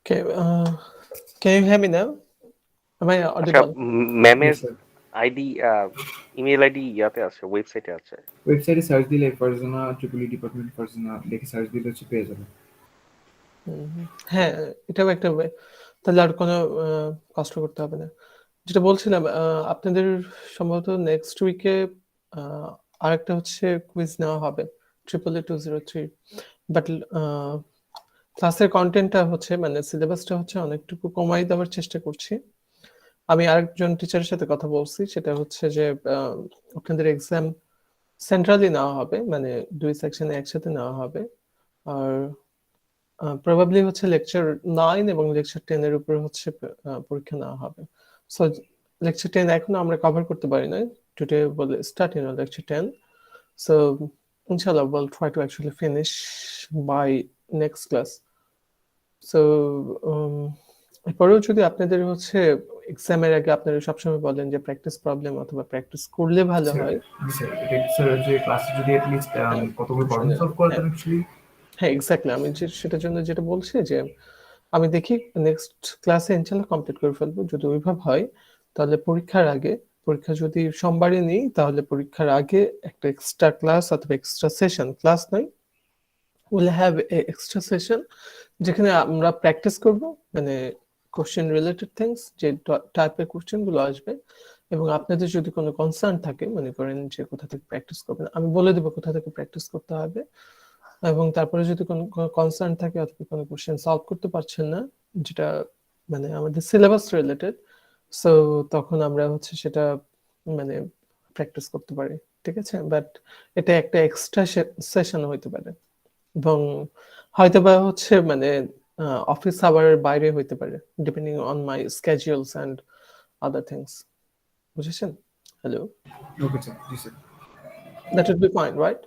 Okay, can you hear me now? Am I আচ্ছা, audible? ম্যামের Yes, sir. ID, email ID ইয়াতে আছে, ওয়েবসাইটে আছে। ওয়েবসাইটে সার্চ দিলে ফারজানা ট্রিপল ই ডিপার্টমেন্ট ফারজানা লিখে সার্চ দিলে হচ্ছে পেয়ে যাবে। হ্যাঁ, এটাও একটা ওয়ে। তাহলে আর কোনো কষ্ট করতে হবে না। যেটা বলছিলাম, আপনাদের সম্ভবত নেক্সট উইকে আরেকটা হচ্ছে কুইজ নেওয়া হবে, 20203। বাট ক্লাসের কন্টেন্টটা হচ্ছে মানে সিলেবাসটা হচ্ছে অনেকটুকু কমাই দেওয়ার চেষ্টা করছি। আমি আরেকজন টিচারের সাথে কথা বলছি, সেটা হচ্ছে যে আপনাদের এক্সাম সেন্ট্রালি নেওয়া হবে, মানে 2 সেকশনে একসাথে নেওয়া হবে। আর প্রবাবলি হচ্ছে লেকচার 9 এবং লেকচার 10 এর উপর হচ্ছে পরীক্ষা নেওয়া হবে। সো লেকচার 10 এখনো আমরা কভার করতে পারি নাই। Today we'll start lecture 10. So inshallah we'll try to actually finish by next class. So এরপরেও যদি আপনাদের হচ্ছে এক্সামের আগে আপনারা সবসময় বলেন যে প্র্যাকটিস প্রবলেম অথবা প্র্যাকটিস করলে ভালো স্যার, হয়। জি স্যার, এটা স্যার যে ক্লাসে যদি অ্যাটলিস্ট হ্যাঁ, কতগুলো প্রবলেম শুনেন, সলভ করে হ্যাঁ, দেন অ্যাকচুয়ালি। হ্যাঁ, এক্স্যাক্টলি। আমি সেটার জন্য যেটা বলছি যে আমি দেখি নেক্সট ক্লাসে ইনশাল্লাহ কমপ্লিট করে ফেলবো। যদি ওইভাবে হয় তাহলে পরীক্ষার আগে, পরীক্ষা যদি সোমবারে নিই তাহলে পরীক্ষার আগে একটা এক্সট্রা ক্লাস অথবা এক্সট্রা সেশন, ক্লাস নয়, will have a extra session যেখানে আমরা প্র্যাকটিস করব, মানে কোশ্চেন রিলেটেড থিংস, যে টাইপের কোশ্চেন গুলো আসবে। এবং আপনাদের যদি কোনো কনসার্ন থাকে, মনে করেন যে কোথা থেকে প্র্যাকটিস করবেন, আমি বলে দেবো কোথা থেকে প্র্যাকটিস করতে হবে। এবং তারপরে যদি কোনো কনসার্ন থাকে অথবা কোনো কোশ্চেন সলভ করতে পারছেন না, যেটা মানে আমাদের সিলেবাস রিলেটেড, সো তখন আমরা হচ্ছে সেটা মানে প্র্যাকটিস করতে পারি, ঠিক আছে? বাট এটা একটা এক্সট্রা সেশন হইতে পারে এবং হয়তোবা হচ্ছে মানে অফিস আওয়ারের বাইরে হইতে পারে, depending on my schedules and other things. বুঝেছেন? হ্যালো, ওকে স্যার, জি sir. that would be fine, right?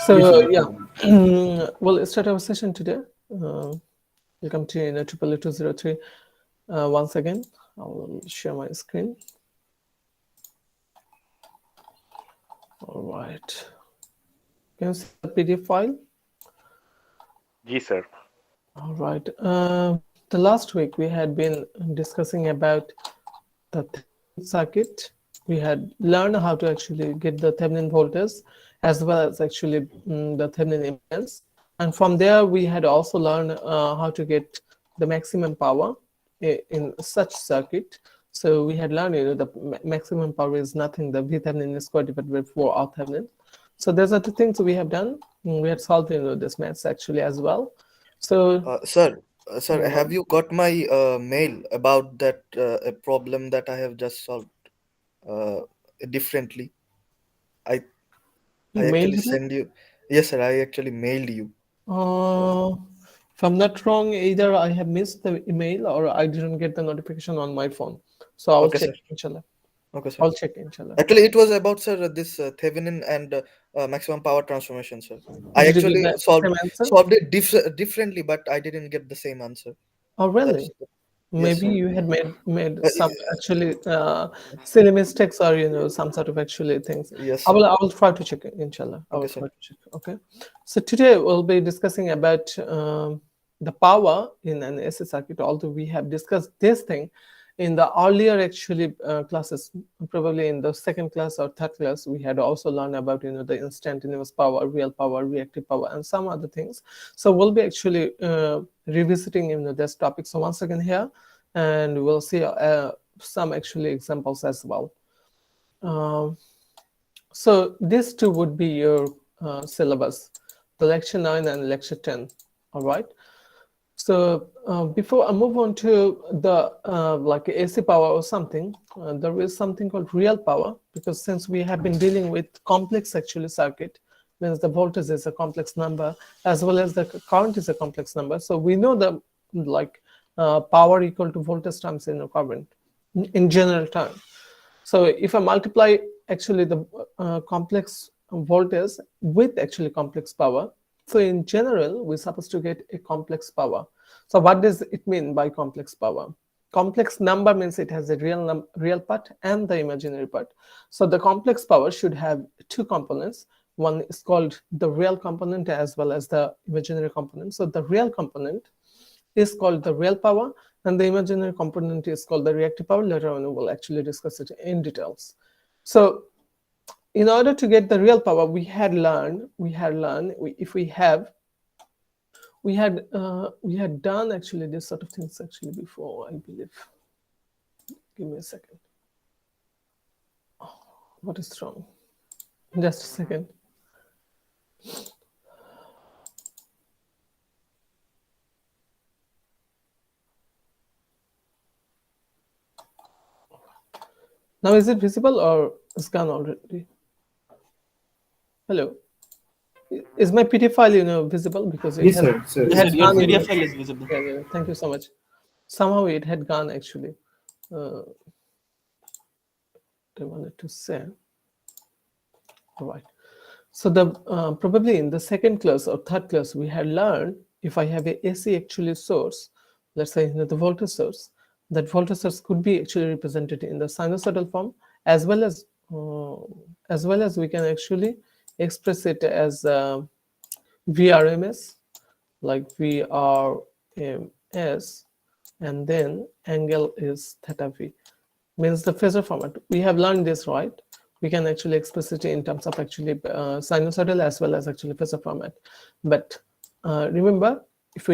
So জি sir, no yeah, problem. we'll start our session today. Welcome to Triple 203. Once again, I will share my screen. All right. Can you see the PDF file? G sir. All right. The last week we had been discussing about the Thevenin circuit. We had learned how to actually get the Thevenin voltage as well as actually the Thevenin impedance. And from there, we had also learned how to get the maximum power in such circuit. So we had learned, the maximum power is nothing, the VThevenin is square divided by 4 R Thevenin. So those are the things we have done. We had solved, this maths actually as well. So Sir, yeah, have you got my mail about that a problem that I have just solved uh, differently? I you I mailed actually me. send you. Yes, sir. I actually mailed you. If I'm not wrong, either I have missed the email or I didn't get the notification on my phone. So I'll Okay, check, sir. inshallah. Okay, sir. I'll check, inshallah. Actually, it was about sir this Thevenin and maximum power transformation, sir. I Did you get actually the solved same answer? solved it differently, but I didn't get the same answer. Oh, really? That's yes, Maybe sir. you had made Uh, some actually silly mistakes or some sort of actually things. yes, I sir. will try to check it, inshallah. I Okay, will sir. try to check. Okay. So today we'll be discussing about the power in an AC circuit. Although we have discussed this thing in the earlier actually classes, probably in the second class or third class, we had also learned about the instantaneous power, real power, reactive power, and some other things. So we'll be actually revisiting this topic. So once again here, and we'll see some actually examples as well. So these two would be your syllabus, the lecture 9 and lecture 10. All right. So before I move on to the like AC power or something, there is something called real power, because since we have been dealing with complex actually circuit, means the voltage is a complex number as well as the current is a complex number. So we know the like power equal to voltage times current in general term. So if I multiply actually the complex voltage with actually complex power, so in general, we're supposed to get a complex power. So what does it mean by complex power? Complex number means it has a real part and the imaginary part. So the complex power should have two components. One is called the real component as well as the imaginary component. So the real component is called the real power, and the imaginary component is called the reactive power. Later on, we will actually discuss it in details. So in order to get the real power, we had done actually this sort of things actually before, I believe. Give me a second. Oh, what is wrong? Just a second. Now is it visible or it's gone already? Hello. Is my PDF file, visible? Because it Yes, has, sir. Sir. it Yes, had your gone in PDF the- file is visible. Yeah, thank you so much. Somehow it had gone actually. I wanted to say. All right. So the probably in the second class or third class we had learned, if I have a AC actually source, let's say the voltage source, that voltage source could be actually represented in the sinusoidal form, as well as we can actually express it as VRMS, like VRMS, and then angle is theta V, means the phasor format. We have learned this, right? We can actually express it in terms of actually sinusoidal as well as actually phasor format. But remember, if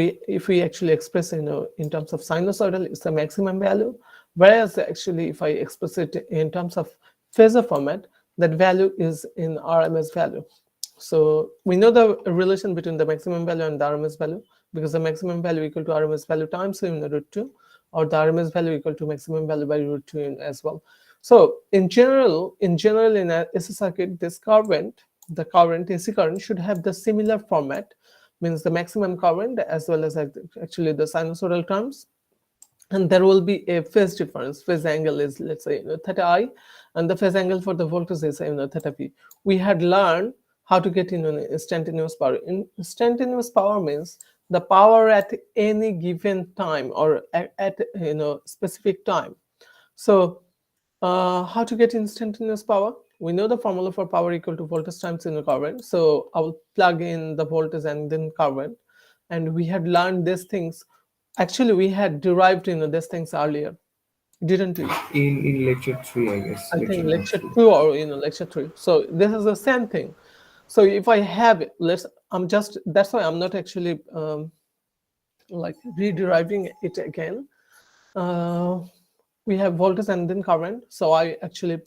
we actually express in terms of sinusoidal, it's the maximum value, whereas actually if I express it in terms of phasor format, that value is in RMS value. So we know the relation between the maximum value and the RMS value, because the maximum value equal to RMS value times √2, or the RMS value equal to maximum value by √2 as well. So in general in a AC circuit, this current, the current AC current should have the similar format, means the maximum current as well as actually the sinusoidal terms, and there will be a phase difference. Phase angle is, let's say, theta I, and the phase angle for the voltage is theta V. We had learned how to get instantaneous power. Instantaneous power means the power at any given time or at specific time. So how to get instantaneous power? We know the formula for power equal to voltage times current. So I will plug in the voltage and then current, and we had learned these things. Actually, we had derived these things earlier, didn't we? In lecture 3, I guess. I think lecture number 2 or lecture 3. So this is the same thing. So if I have it, that's why I'm not actually like re-deriving it again. We have voltage and then current. So I actually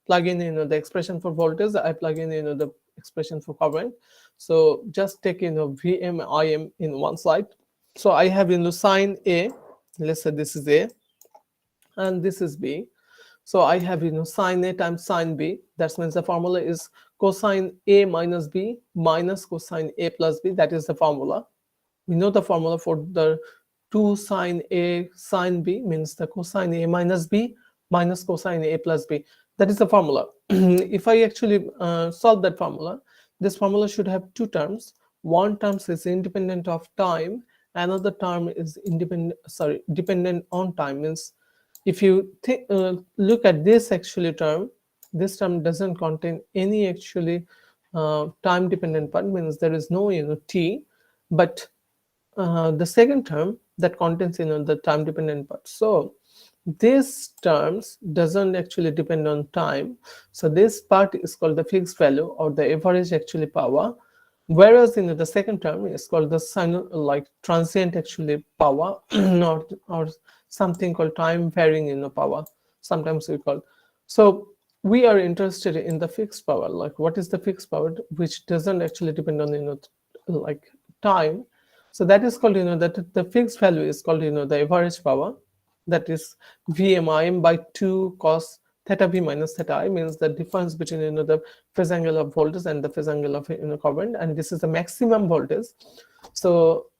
plug in the expression for voltage. I plug in the expression for current. So just take Vm Im in one side. So I have sine A. Let's say this is A, and this is B. So I have sine A times sine B. That means the formula is cosine A minus B minus cosine A plus B. That is the formula. We know the formula for the 2 sine A sine B, means the cosine A minus B minus cosine A plus B. That is the formula. If I actually solve that formula, this formula should have two terms. One term is independent of time, another term is dependent on time. Means if you look at this actually term, this term doesn't contain any actually time dependent part, means there is no t, but the second term that contains the time dependent part. So these terms doesn't actually depend on time. So this part is called the fixed value or the average actually power, whereas the second term is called the transient actually power or something called time varying power, sometimes we call. So we are interested in the fixed power, like what is the fixed power which doesn't actually depend on like time. So that is called that the fixed value is called the average power, that is Vm by 2 cos theta V minus theta I, means the difference between the phase angle of voltage and the phase angle of current, and this is the maximum voltage. So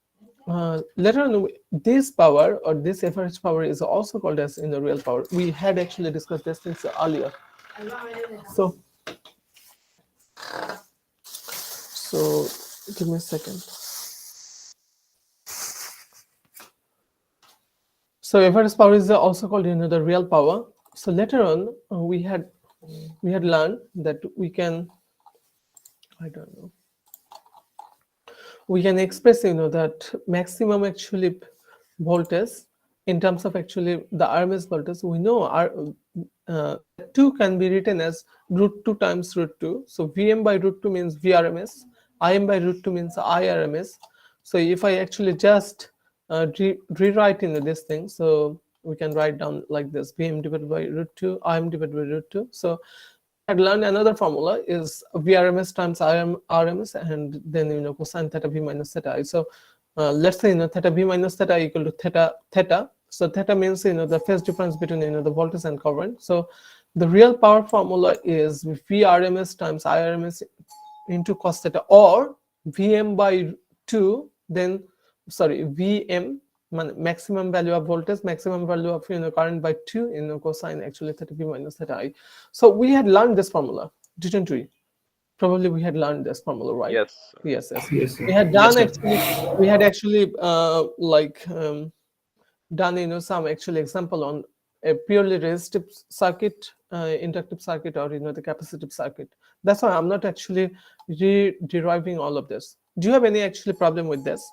later on, this power or this average power is also called as real power. We had actually discussed these things earlier. So give me a second. So average power is also called the real power. So later on we had learned that we can, we can express that maximum actually voltage in terms of actually the RMS voltage, we know our 2 can be written as root 2 times root 2. So Vm by root 2 means Vrms, Im by root 2 means Irms. So if I actually just rewrite into this thing, so we can write down like this: Vm divided by root 2, Im divided by root 2. So I had learned another formula is Vrms times Rms, and then cosine theta v minus theta I. So let's say theta v minus theta I equal to theta. So theta means the phase difference between the voltage and current. So the real power formula is Vrms times Irms into cos theta, or Vm by 2, then Vm maximum value of voltage, maximum value of current by 2 cosine actually theta v minus theta I. So we had learned this formula, didn't we? Probably we had learned this formula, right? Yes. Yes. Yes, sir. We had done sir. actually. We had actually done some actually example on a purely resistive circuit, inductive circuit, or the capacitive circuit. That's why I'm not actually deriving all of this. Do you have any actually problem with this?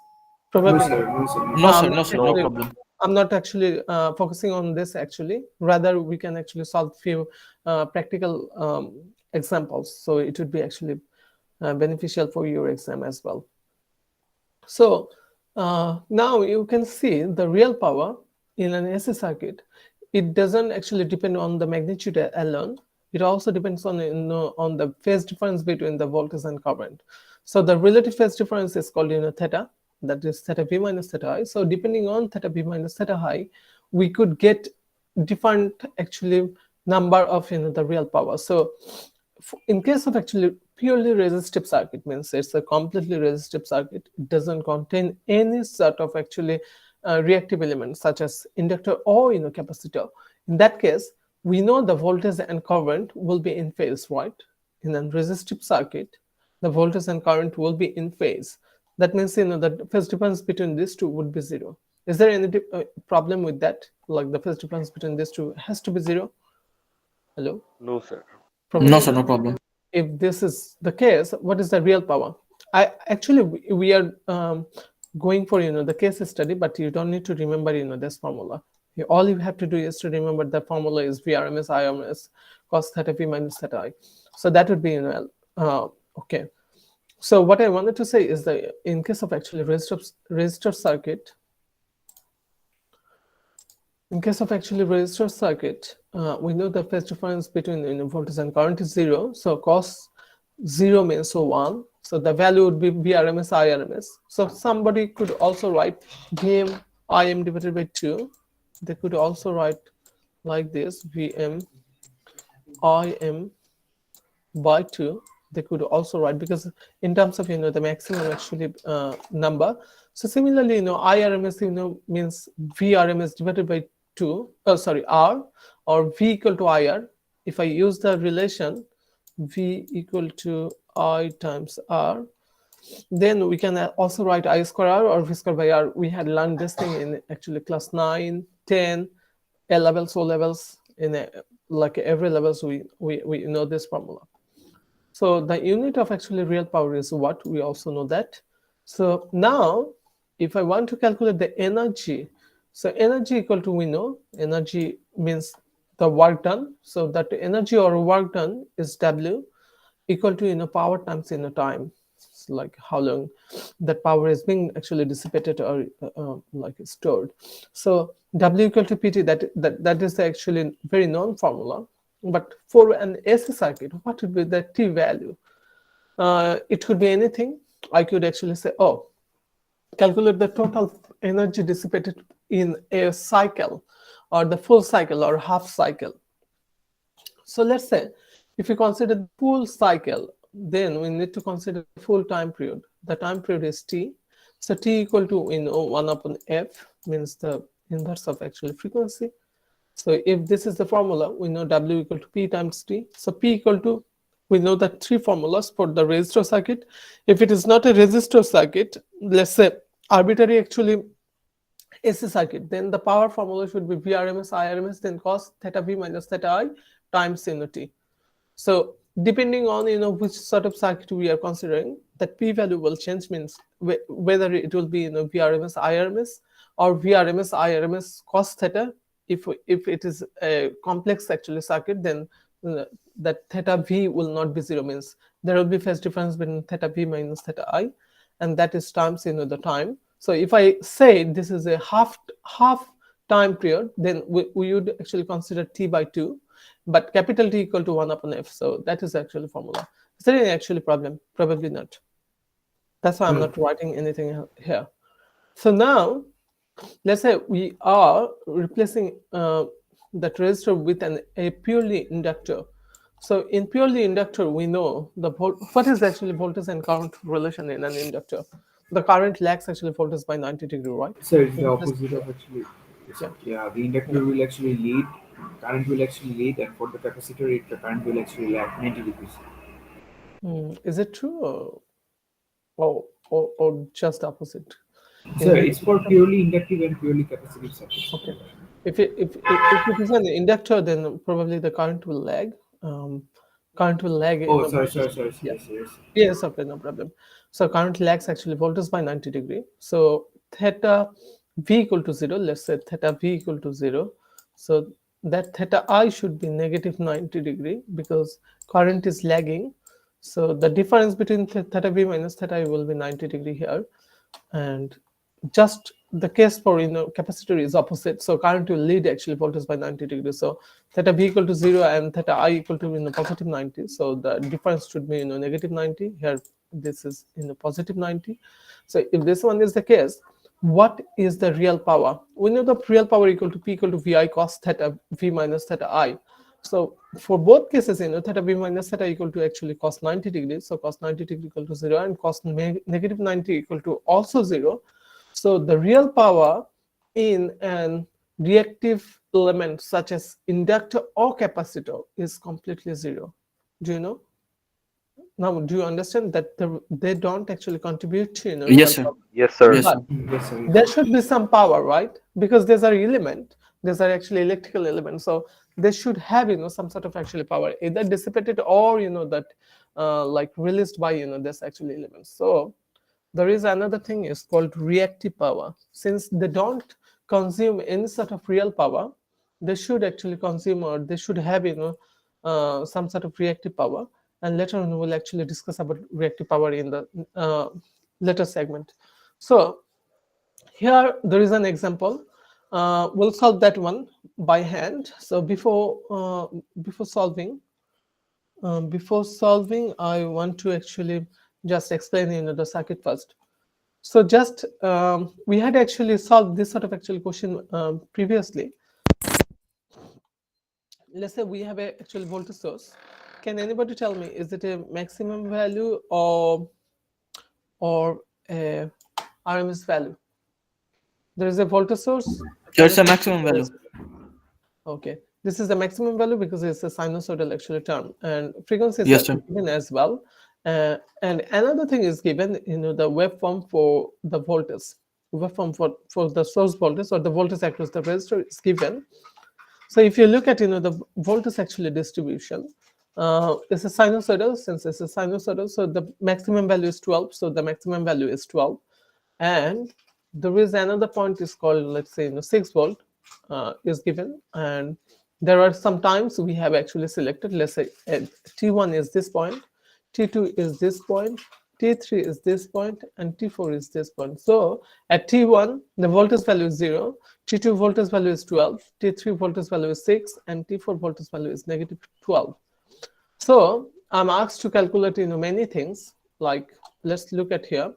No, Probably sir. not. No, sir. No. No, I'm sir. not No, sir. No actually- problem. I'm not actually focusing on this actually. Rather, we can actually solve few practical examples. So it would be actually beneficial for your exam as well. So now you can see the real power in an AC circuit. It doesn't actually depend on the magnitude alone. It also depends on on the phase difference between the voltage and current. So the relative phase difference is called theta. That is theta v minus theta I. So depending on theta v minus theta I, we could get different actually number of the real power. So in case of actually purely resistive circuit, means it's a completely resistive circuit, it doesn't contain any sort of actually reactive elements such as inductor or capacitor. In that case, we know the voltage and current will be in phase, right? In a resistive circuit, the voltage and current will be in phase. That means the phase difference between these two would be 0. Is there any problem with that? Like the phase difference between these two has to be 0? Hello? No, sir. Probably No, sir. not. No problem. If this is the case, what is the real power? We are going for the case study, but you don't need to remember this formula. All you have to do is to remember the formula is Vrms Irms cos theta v minus theta I. So that would be okay. So what I wanted to say is that in case of actually resistor circuit, we know the phase difference between voltage and current is 0. So cos 0 means 1. So the value would be Vrms Irms. So somebody could also write Vm Im divided by 2. They could also write like this: Vm Im by 2. They could also write, because in terms of the maximum actually number. So similarly, Irms means Vrms divided by 2. R, or V equal to IR. If I use the relation V equal to I times R, then we can also write I square R or V square by R. We had learned this thing in actually class 9, 10, A levels, O levels, in like every levels we know this formula. So the unit of actually real power is watt. We also know that. So now, if I want to calculate the energy, so energy equal to, we know energy means the work done. So that energy or work done is W equal to power times time. It's like how long that power is being actually dissipated or like stored. So W equal to PT. That is the actually very known formula. But for an AC circuit, what would be the T value? It could be anything. I could actually say, oh, calculate the total energy dissipated in a cycle, or the full cycle or half cycle. So let's say if you consider the full cycle, then we need to consider the full time period. The time period is T. So T equal to 1 upon F, means the inverse of actually frequency. So if this is the formula, we know W equal to P times T. So P equal to, we know the 3 formulas for the resistor circuit. If it is not a resistor circuit, let's say arbitrary actually AC circuit, then the power formula should be Vrms Irms then cos theta v minus theta I times T. So depending on which sort of circuit we are considering, that p value will change, means whether it will be vrms irms or vrms irms cos theta. If it is a complex actually circuit, then that theta v will not be 0, means there will be phase difference between theta v minus theta I, and that is times the time. So if I say this is a half time period, then we would actually consider t by 2, but capital T equal to 1 upon f. So that is actually formula. Is there any actually problem? Probably not. That's why I'm not writing anything here. So now, let's say we are replacing that resistor with a purely inductor. So in purely inductor, we know what is actually voltage and current relation in an inductor. The current lags actually voltage by 90 degree, right? So it's the opposite of actually. Yeah, the inductor will actually lead, current will actually lead, and for the capacitor, the current will actually lag 90 degrees. Is it true, or just opposite? So it's for purely inductive and purely capacitive circuits. Okay. If it is an inductor, then probably the current will lag. Current will lag. Oh, sorry. Yeah. Yes. Yes, okay, no problem. So current lags actually voltage by 90 degree. So theta v equal to 0. Let's say theta v equal to 0. So that theta I should be negative 90 degree because current is lagging. So the difference between theta v minus theta I will be 90 degree here, and just the case for capacitor is opposite. So current will lead actually voltage by 90 degrees. So theta v equal to 0 and theta I equal to positive 90. So the difference should be negative 90. Here this is positive 90. So if this one is the case, what is the real power? We know the real power equal to P equal to VI cos theta V minus theta I. So for both cases, theta V minus theta equal to actually cos 90 degrees. So cos 90 degree equal to 0 and cos negative 90 equal to also 0. So the real power in an reactive element such as inductor or capacitor is completely 0. Do you know? Now, do you understand that they don't actually contribute to Yes, sir. Yes, sir. Yes, But Yes, sir. there should be some power, right? Because there's an element, there's are actually electrical element, so they should have some sort of actually power, either dissipated or that like released by this actually element. So there is another thing is called reactive power. Since they don't consume any sort of real power, they should actually consume, or they should have some sort of reactive power. And later on we'll actually discuss about reactive power in the later segment. So here there is an example. We'll solve that one by hand. So before solving, I want to actually just explain the circuit first. So just we had actually solved this sort of actual question previously. Let's say we have a actual voltage source. Can anybody tell me, is it a maximum value or a RMS value? There is a voltage source. There's a maximum value. Okay, this is the maximum value because it's a sinusoidal actually term, and frequency is Yes, sir. given as well. And another thing is given, the waveform for the voltage, waveform for the source voltage or the voltage across the resistor is given. So if you look at the voltage actually distribution, it's a sinusoidal. Since it's a sinusoidal, so the maximum value is 12. So the maximum value is 12, and there is another point is called, let's say 6 volt is given, and there are some times we have actually selected, let's say T1 is this point, T2 is this point, T3 is this point, and T4 is this point. So at T1 the voltage value is 0, T2 voltage value is 12, T3 voltage value is 6, and T4 voltage value is negative 12. So I'm asked to calculate many things, like let's look at here.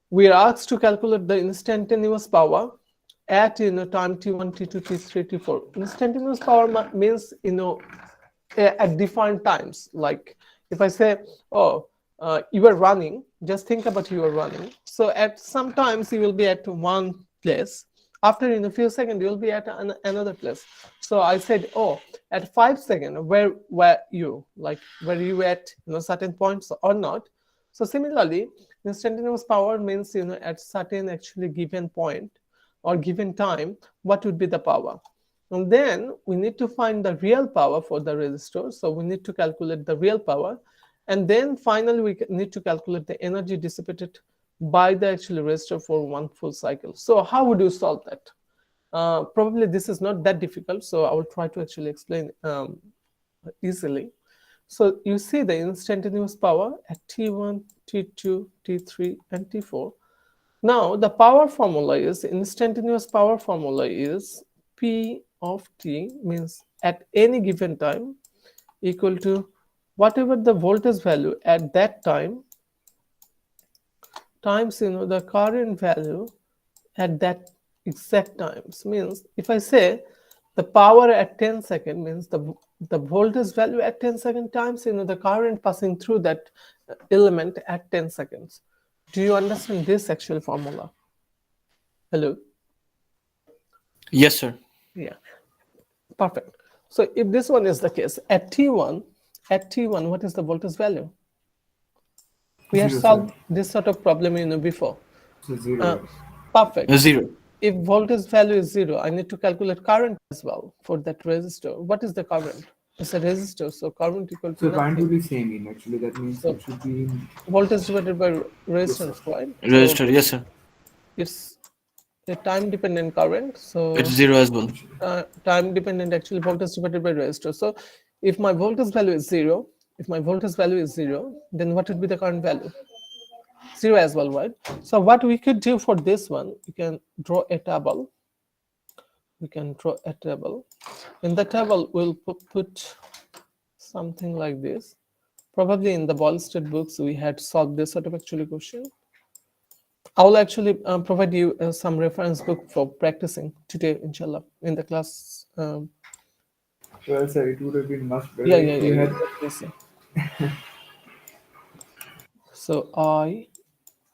We are asked to calculate the instantaneous power at time T1, T2, T3, T4. Instantaneous power means at different times. Like if I say, you are running, just think about you are running. So at some times you will be at one place. After a few seconds you will be at another place. So I said, at 5 seconds, where were you? Like, were you at certain points or not? So similarly, instantaneous power means at certain actually given point or given time, what would be the power? And then we need to find the real power for the resistor. So we need to calculate the real power. And then finally, we need to calculate the energy dissipated by the actual resistor for one full cycle. So how would you solve that? Probably this is not that difficult, so I will try to actually explain easily. So you see the instantaneous power at T1, T2, T3, and T4. Now the power formula is, instantaneous power formula is P of T, means at any given time, equal to whatever the voltage value at that time times the current value at that exact times. Means if I say the power at 10 seconds, means the voltage value at 10 second times the current passing through that element at 10 seconds. Do you understand this actual formula? Hello? Yes, sir. Yeah, perfect. So if this one is the case, at T1, what is the voltage value? We have Zero, solved this sort of problem before. So 0. Perfect. 0. If voltage value is 0, I need to calculate current as well for that resistor. What is the current? It's a resistor, so current equal to So current nothing. will be same in actually. That means So- it should be in Voltage divided by resistance, right? Register. Yes, sir. It's a time dependent current. So It's 0 as well. time dependent actually voltage divided by resistor. So if my voltage value is 0, then what would be the current value? 0 as well, right? So what we could do for this one, we can draw a table. In the table, we'll put something like this. Probably in the Ball-State books, we had solved this sort of actually question. I will actually provide you some reference book for practicing today, inshallah, in the class. well, sir. It would have been much better Yeah, if you had. Yes, sir. So I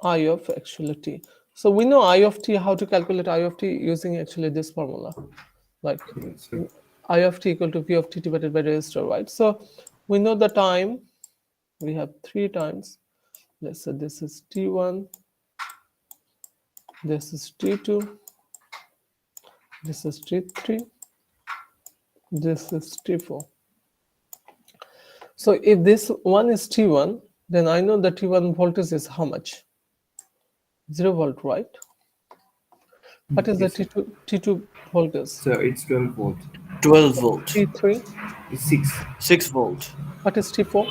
of actually t. So we know I of t, how to calculate I of t using actually this formula, like So I of t equal to V of t divided by resistor, right? So we know the time. We have 3 times. Let's say this is T1, this is T2, this is T3, this is T4. So if this one is T1, then I know the T1 voltage is how much? 0 volt, right? What is the yes, sir. T2 voltage? So it's 12 volt. 12 volt. T3, It's 6. 6 volt. what is T4?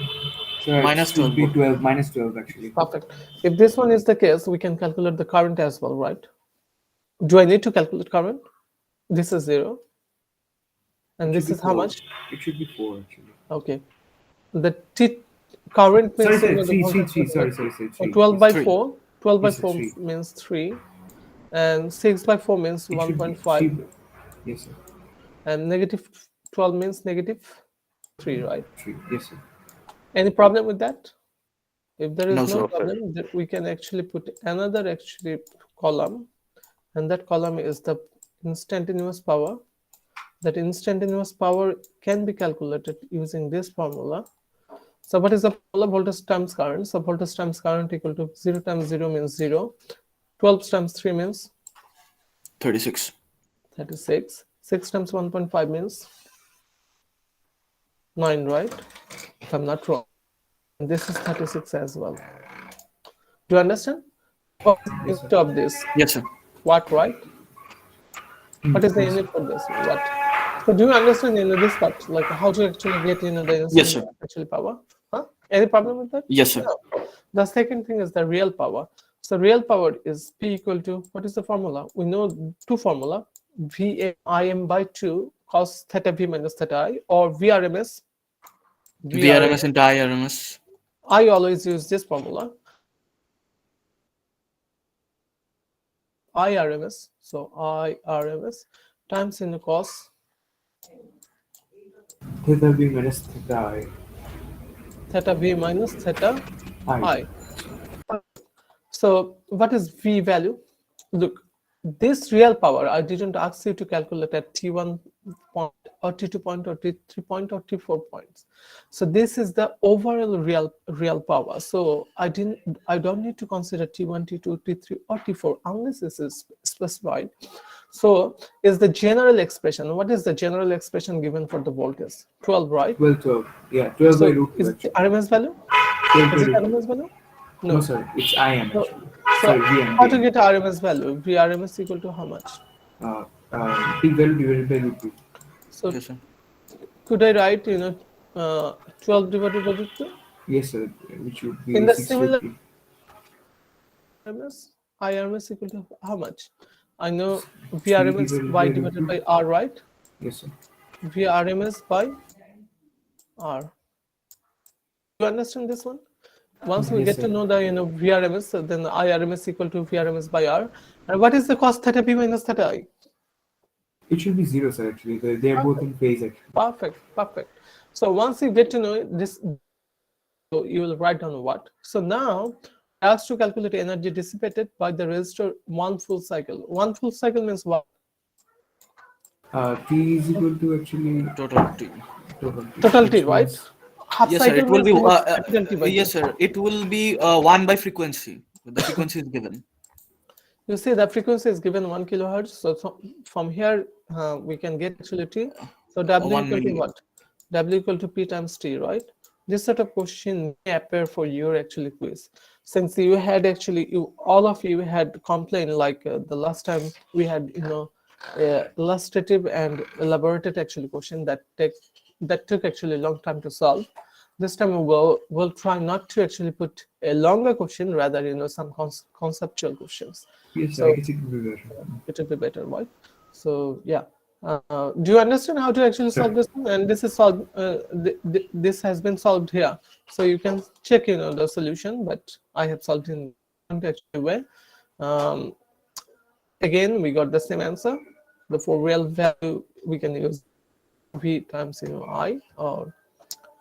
So Minus it should 12 be volt. 12 minus 12 actually. Perfect. If this one is the case, we can calculate the current as well, right? Do I need to calculate current? This is 0. And this is how much? It should be 4 actually. Okay. The current means Sorry, the sorry, voltage 3. is Sorry, like- sorry. so 12 by 3. 4. 12 by Yes, 4 3. means 3. And 6 by 4 means It should be 1.5. 3. Yes, sir. And negative 12 means negative 3, right? 3. Yes, sir. Any problem with that? If there is No, no, sir. problem, then we can actually put another actually column, and that column is the instantaneous power. That instantaneous power can be calculated using this formula. So what is the formula? Voltage times current. So voltage times current equal to 0 times 0 means 0. 12 times 3 means 36. 36. 6 times 1.5 means 9, right? If I'm not wrong. And this is 36 as well. Do you understand? What is the unit of this? Yes, sir. Watt, right? What is the unit for this? Watt. So do you understand this part? Like how to actually get the Yes, sir. actually power? Huh? Any problem with that? Yes, sir. No. The second thing is the real power. So real power is P equal to, what is the formula? We know two formula, VAIM by 2 cos theta V minus theta I, or VRMS. VRMS into IRMS. I always use this formula. IRMS, so IRMS times in the cos Theta B minus theta I. theta V minus theta I. I. So what is V value? Look, this real power, I didn't ask you to calculate at T1 point or T2 point or T3 point or T4 points. So this is the overall real power. So I don't need to consider T1, T2, T3 or T4 unless this is specified. So is the general expression, what is the general expression given for the voltage? 12, right? 12, 12. Yeah, 12 So by root 2 is it actually. RMS value? 12 by Is it root 2. RMS value? No, sir, it's IM So, actually. so Sorry, VM. how to get RMS value? VRMS equal to how much? Peak value divided by root 2. So Yes, sir. could I write 12 divided by root 2? Yes, sir, which would be In the similar 650. RMS, IRMS equal to how much? I know C VRMS divided Y by root divided 2. by R, right? Yes, sir. VRMS by R. You understand this one? Once we Yes, get sir. to know the VRMS, so then IRMS equal to VRMS by R. And what is the cos theta B minus theta I? It should be 0, sir, actually. They are both in phase actually. Perfect, perfect. So once you get to know this, so you will write down what. So now asked to calculate energy dissipated by the resistor one full cycle. One full cycle means what? T is equal to actually Total T. total T, Total T, which right? means Half Yes, sir. cycle It will means be. capital T by Yes, two. sir. It will be 1 by frequency. The frequency is given. You see the frequency is given 1 kilohertz. So from here we can get actually T. So W 1 equal to milli. what? W equal to P times T, right? This sort of question may appear for your actually quiz. Since you had actually, all of you had complained like the last time we had, illustrative and elaborated actually question that took actually a long time to solve. This time we'll try not to actually put a longer question, rather some conceptual questions. yes, So I guess it would be better. it will be better, right? So yeah, do you understand how to actually Sir. solve this one? And this is solved. This has been solved here, so you can check the solution. But I have solved in actually way. Again, we got the same answer. The for real value we can use v times I, or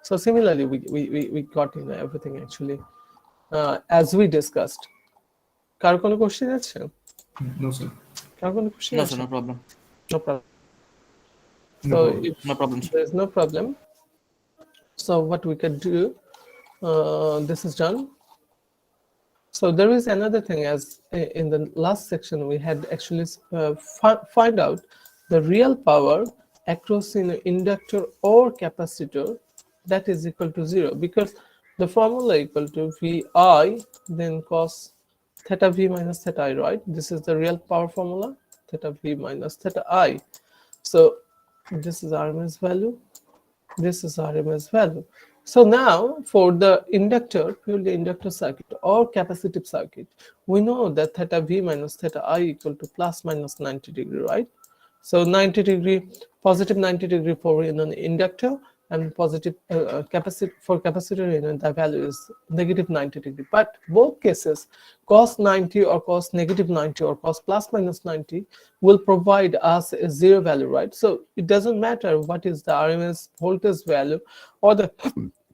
so similarly we got everything actually as we discussed. কার কোনো question আছে? No, sir. কার কোনো question No, আছে? sir. No problem. No problem. No So problem. if No problem, sir. there's no problem, so what we can do, this is done. So there is another thing, as in the last section we had actually find out the real power across inductor or capacitor that is equal to 0, because the formula equal to Vi then cos theta V minus theta I, right? This is the real power formula, theta V minus theta I. So this is RMS value, this is RMS value. So now for the inductor, purely inductor circuit or capacitive circuit, we know that theta V minus theta I equal to plus minus 90 degree, right? So 90 degree, positive 90 degree for an inductor, and positive for capacitor, the value is negative 90 degree. But both cases, cos 90 or cos negative 90 or cos plus minus 90 will provide us a 0 value, right? So it doesn't matter what is the RMS voltage value or the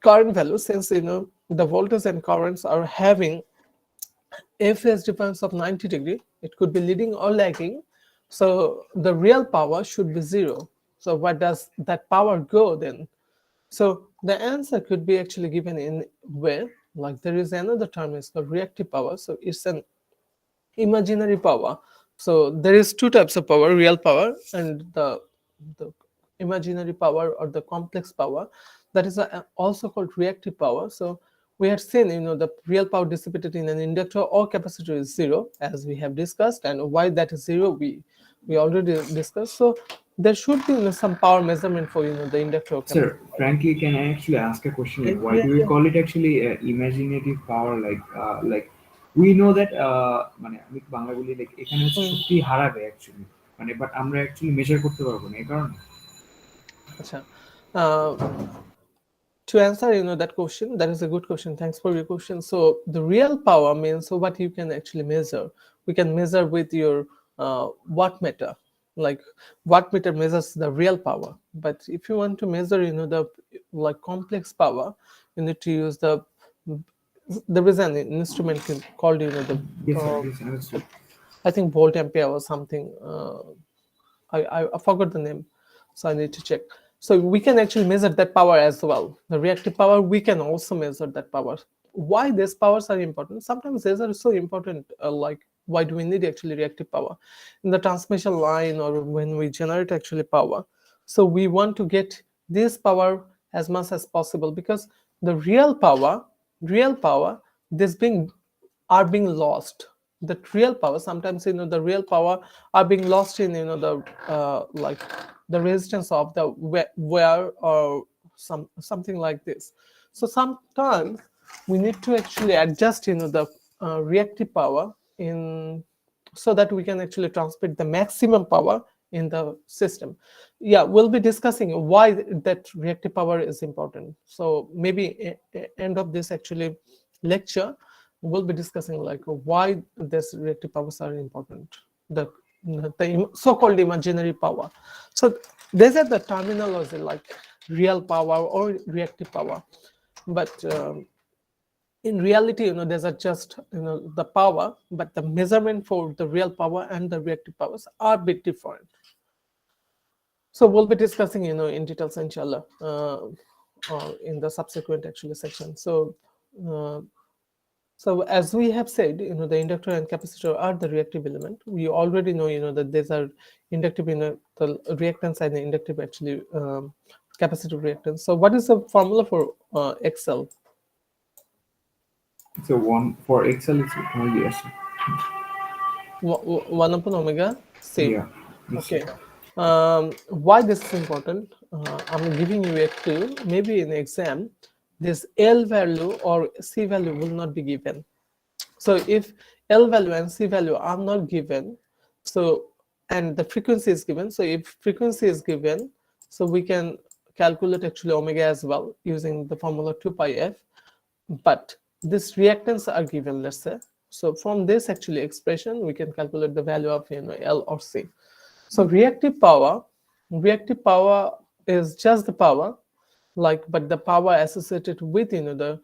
current value, since the voltage and currents are having a phase difference of 90 degree, it could be leading or lagging. So the real power should be 0. So where does that power go then? So the answer could be actually given in way, like there is another term, is called reactive power. So it's an imaginary power. So there is two types of power, real power and the imaginary power or the complex power, that is also called reactive power. So we had seen the real power dissipated in an inductor or capacitor is 0, as we have discussed, and why that is 0 we already discussed. So there should be some power measurement for the inductor or capacitor. Sir, frankly, can I actually ask a question? Like, why do we call it actually imaginative power? Like we know that মানে আমি বাংলা বলি like এখানে হচ্ছে শক্তি হারাবে actually, মানে but আমরা actually measure করতে পারবো না এই কারণে। আচ্ছা, to answer that question, that is a good question, thanks for your question. So the real power means what you can actually measure. We can measure with your wattmeter, like wattmeter measures the real power. But if you want to measure the like complex power, you need to use there is an instrument called the Yes, sir. Yes, understood. I think volt ampere or something. I forgot the name, so I need to check. So we can actually measure that power as well. The reactive power, we can also measure that power. Why these powers are important? Sometimes these are so important, like why do we need actually reactive power in the transmission line or when we generate actually power? So we want to get this power as much as possible, because the real power this being are being lost. The real power, sometimes the real power are being lost in the like the resistance of the wear or something like this. So sometimes we need to actually adjust the reactive power in, so that we can actually transmit the maximum power in the system. Yeah, we'll be discussing why that reactive power is important. So maybe end of this actually lecture, we'll be discussing like why this reactive powers are important, the so-called imaginary power. So these are the terminology like real power or reactive power, but in reality, these are just the power, but the measurement for the real power and the reactive powers are a bit different. So we'll be discussing in details, inshallah, in the subsequent actually section. So so as we have said, the inductor and capacitor are the reactive element. We already know that these are inductive the reactance and the inductive actually capacitive reactance. So what is the formula for XL? So one for XL it's yes. 1 upon omega C. Yeah. Yes, Okay. sir. Why this is important? I'm giving you a clue. Maybe in exam, this L value or C value will not be given. So if L value and C value are not given, so and the frequency is given. So if frequency is given, so we can calculate actually omega as well using the formula 2 pi f. But this reactance are given, let's say. So from this actually expression, we can calculate the value of L or C. So reactive power is just the power, but the power associated with the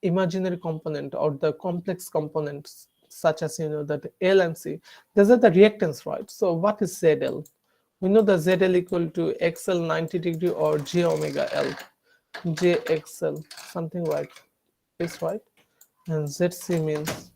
imaginary component or the complex components such as that L and C. These are the reactants, right? So what is ZL? We know the ZL equal to XL 90 degree or J omega L, JXL, something like this, right? And ZC means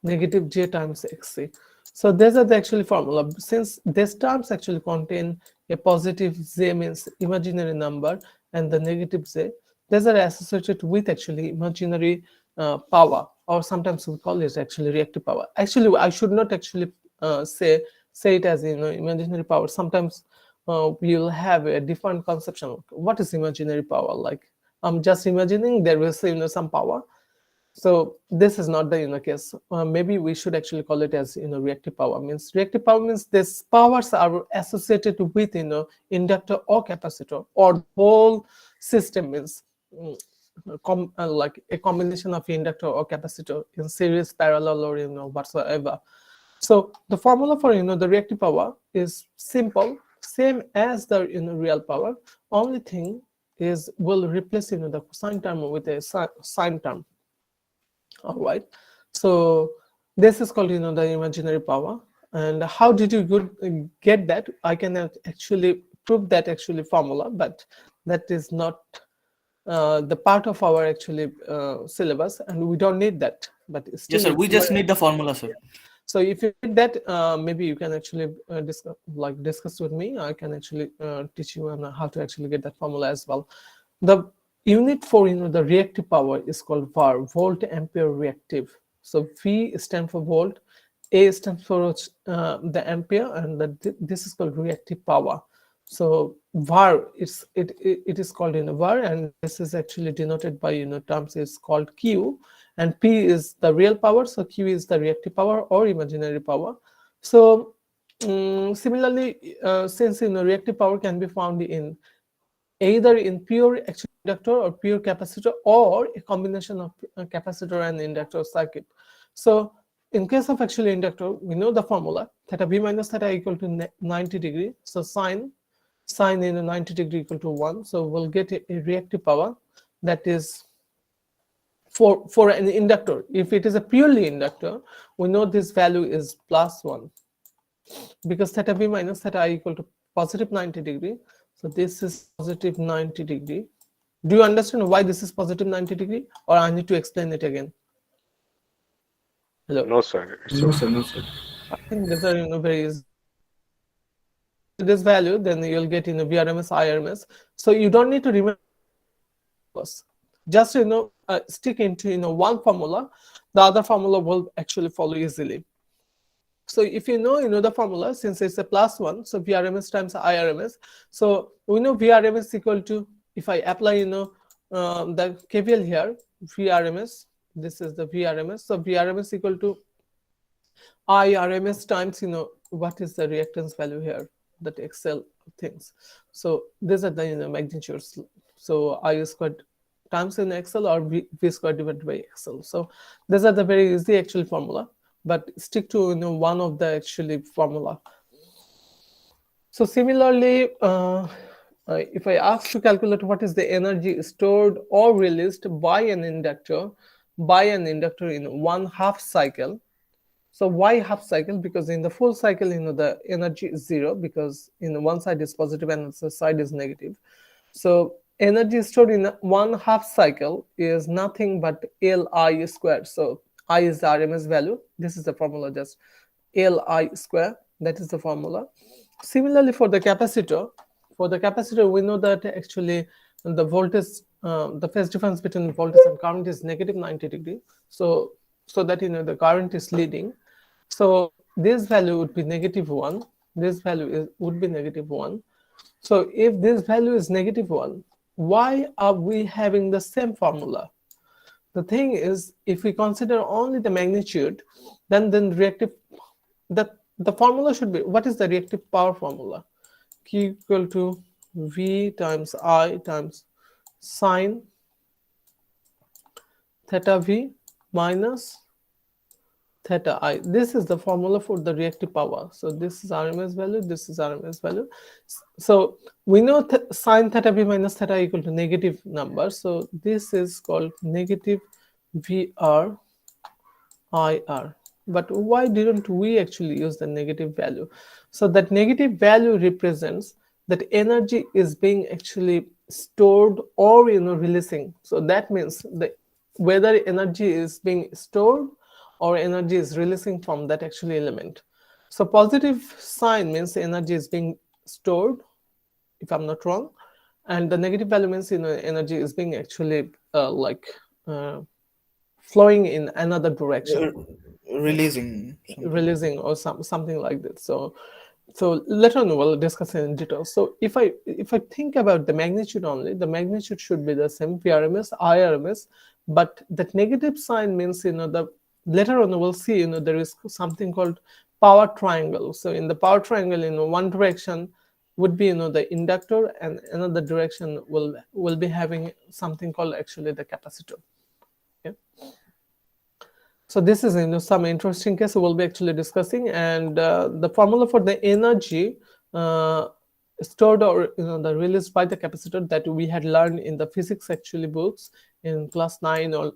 negative J times XC. So these are the actually formula. Since these terms actually contain a positive J means imaginary number and the negative J, these are associated with actually imaginary power, or sometimes we call it actually reactive power. Actually, I should not actually say it as imaginary power. Sometimes we will have a different conception of what is imaginary power. Like I'm just imagining there is some power. So this is not the case. Maybe we should actually call it as reactive power. Means reactive power means these powers are associated with inductor or capacitor, or whole system means like a combination of inductor or capacitor in series, parallel, or whatsoever. So the formula for the reactive power is simple, same as the real power. Only thing is we'll replace the cosine term with a sine term. All right, so this is called the imaginary power. And how did you get that? I can actually prove that actually formula, but that is not the part of our actually syllabus, and we don't need that. But still, Yes, sir. We just need the formula, sir. so if you need that, maybe you can actually discuss with me. I can actually teach you on how to actually get that formula as well. The unit for the reactive power is called VAR, volt ampere reactive. So V stands for volt, A stands for the ampere, and this is called reactive power. So VAR it is called VAR, and this is actually denoted by terms is called Q, and P is the real power, so Q is the reactive power or imaginary power. So similarly, since reactive power can be found in either in pure inductor or pure capacitor, or a combination of capacitor and inductor circuit. So in case of actually inductor, we know the formula theta V minus theta equal to 90 degree. So sine in 90 degree equal to 1. So we'll get a reactive power that is for an inductor. If it is a purely inductor, we know this value is +1, because theta V minus theta I equal to positive 90 degree. So this is positive 90 degree. Do you understand why this is positive 90 degree, or I need to explain it again? Hello. No, sir. No, sir. No, sir. I think these are very easy. This value, then you'll get VRMS, IRMS. So you don't need to remember. Just stick into one formula. The other formula will actually follow easily. So if you know the formula, since it's a +1, so VRMS times IRMS. So we know VRMS equal to, if I apply the KVL here, VRMS, this is the VRMS. So VRMS equal to IRMS times what is the reactance value here, that Excel things. So these are the magnitudes. So I squared times in Excel, or V squared divided by Excel. So these are the very easy actual formula, but stick to one of the actually formula. So similarly, if I ask to calculate what is the energy stored or released by an inductor in one half cycle. So why half cycle? Because in the full cycle, the energy is 0, because one side is positive and the side is negative. So energy stored in one half cycle is nothing but Li squared. So I is the RMS value. This is the formula, just Li square. That is the formula. Similarly, for the capacitor, we know that actually the voltage, the phase difference between voltage and current is negative 90 degree. So that the current is leading. So this value would be -1. This value would be -1. So if this value is -1, why are we having the same formula? The thing is, if we consider only the magnitude, then reactive, the formula should be, what is the reactive power formula? Q equal to V times I times sine theta V minus theta I. This is the formula for the reactive power. So this is RMS value, this is RMS value. So we know sine theta V minus theta equal to negative number. So this is called negative VR IR. But why didn't we actually use the negative value? So that negative value represents that energy is being actually stored or releasing. So that means whether energy is being stored or energy is releasing from that actually element. So positive sign means energy is being stored, if I'm not wrong, and the negative value means energy is being actually flowing in another direction, Releasing or something like that. So later on we'll discuss in detail. So if I think about the magnitude only, the magnitude should be the same, VRMS, IRMS, but that negative sign means the later on we'll see there is something called power triangle. So in the power triangle, one direction would be the inductor, and another direction will be having something called actually the capacitor. Okay. So this is some interesting case we'll be actually discussing, and the formula for the energy stored or the released by the capacitor that we had learned in the physics actually books in class 9 or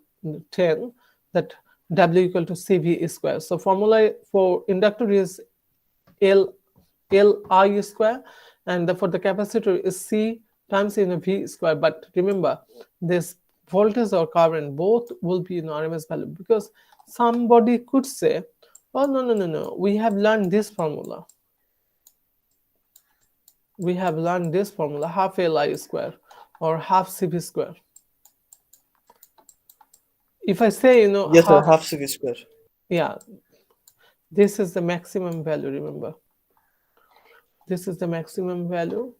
10, that W equal to CV square. So formula for inductor is Li square, and for the capacitor is C times V square. But remember, this voltage or current both will be RMS value, because somebody could say, oh no, we have learned this formula. We have learned this formula, half Li square or half CV square. If I say yes, half CV square. Yeah, this is the maximum value, remember. This is the maximum value.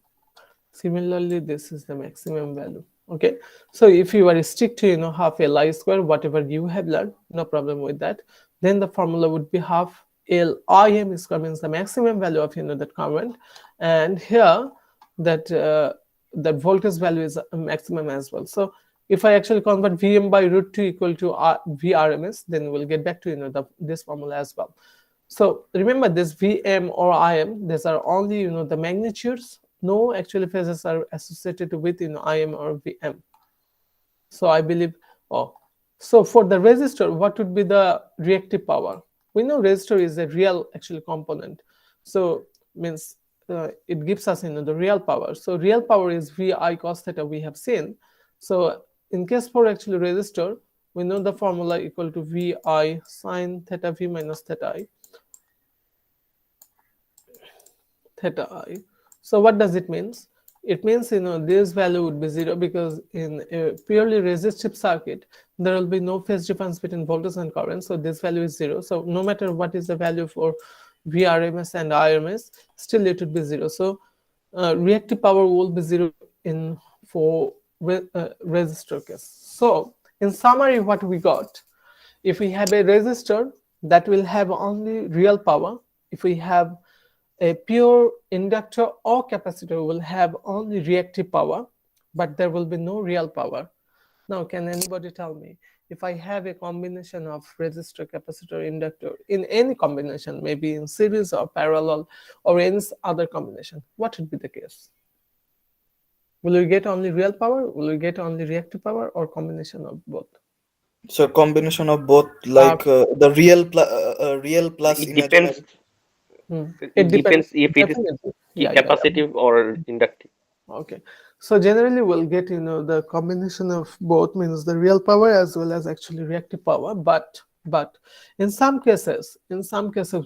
Similarly, this is the maximum value. Okay, so if you are strict to half Li square, whatever you have learned, no problem with that, then the formula would be half Lim square, means the maximum value of that current, and here that voltage value is maximum as well. So if I actually convert Vm by √2 equal to Vrms, then we'll get back to this formula as well. So remember, this Vm or Im, these are only the magnitudes. No actually phases are associated with Im or Vm. So I believe, so for the resistor, what would be the reactive power? We know resistor is a real actually component, so means it gives us the real power. So real power is Vi cos theta, we have seen. So in case for actually resistor, we know the formula equal to Vi sine theta V minus theta I. So what does it mean? It means, this value would be 0 because in a purely resistive circuit, there will be no phase difference between voltage and current. So this value is 0. So no matter what is the value for VRMS and IRMS, still it would be 0. So reactive power will be 0 for resistor case. So in summary, what we got, if we have a resistor that will have only real power, if we have a pure inductor or capacitor will have only reactive power, but there will be no real power. Now, can anybody tell me, if I have a combination of resistor, capacitor, inductor in any combination, maybe in series or parallel or any other combination, what would be the case? Will we get only real power? Will we get only reactive power, or combination of both? So combination of both, like the real plus It imaginary. depends. It It depends if it is definitely. Yeah. capacitive or inductive. Okay, so generally we'll get the combination of both, means the real power as well as actually reactive power. But in some cases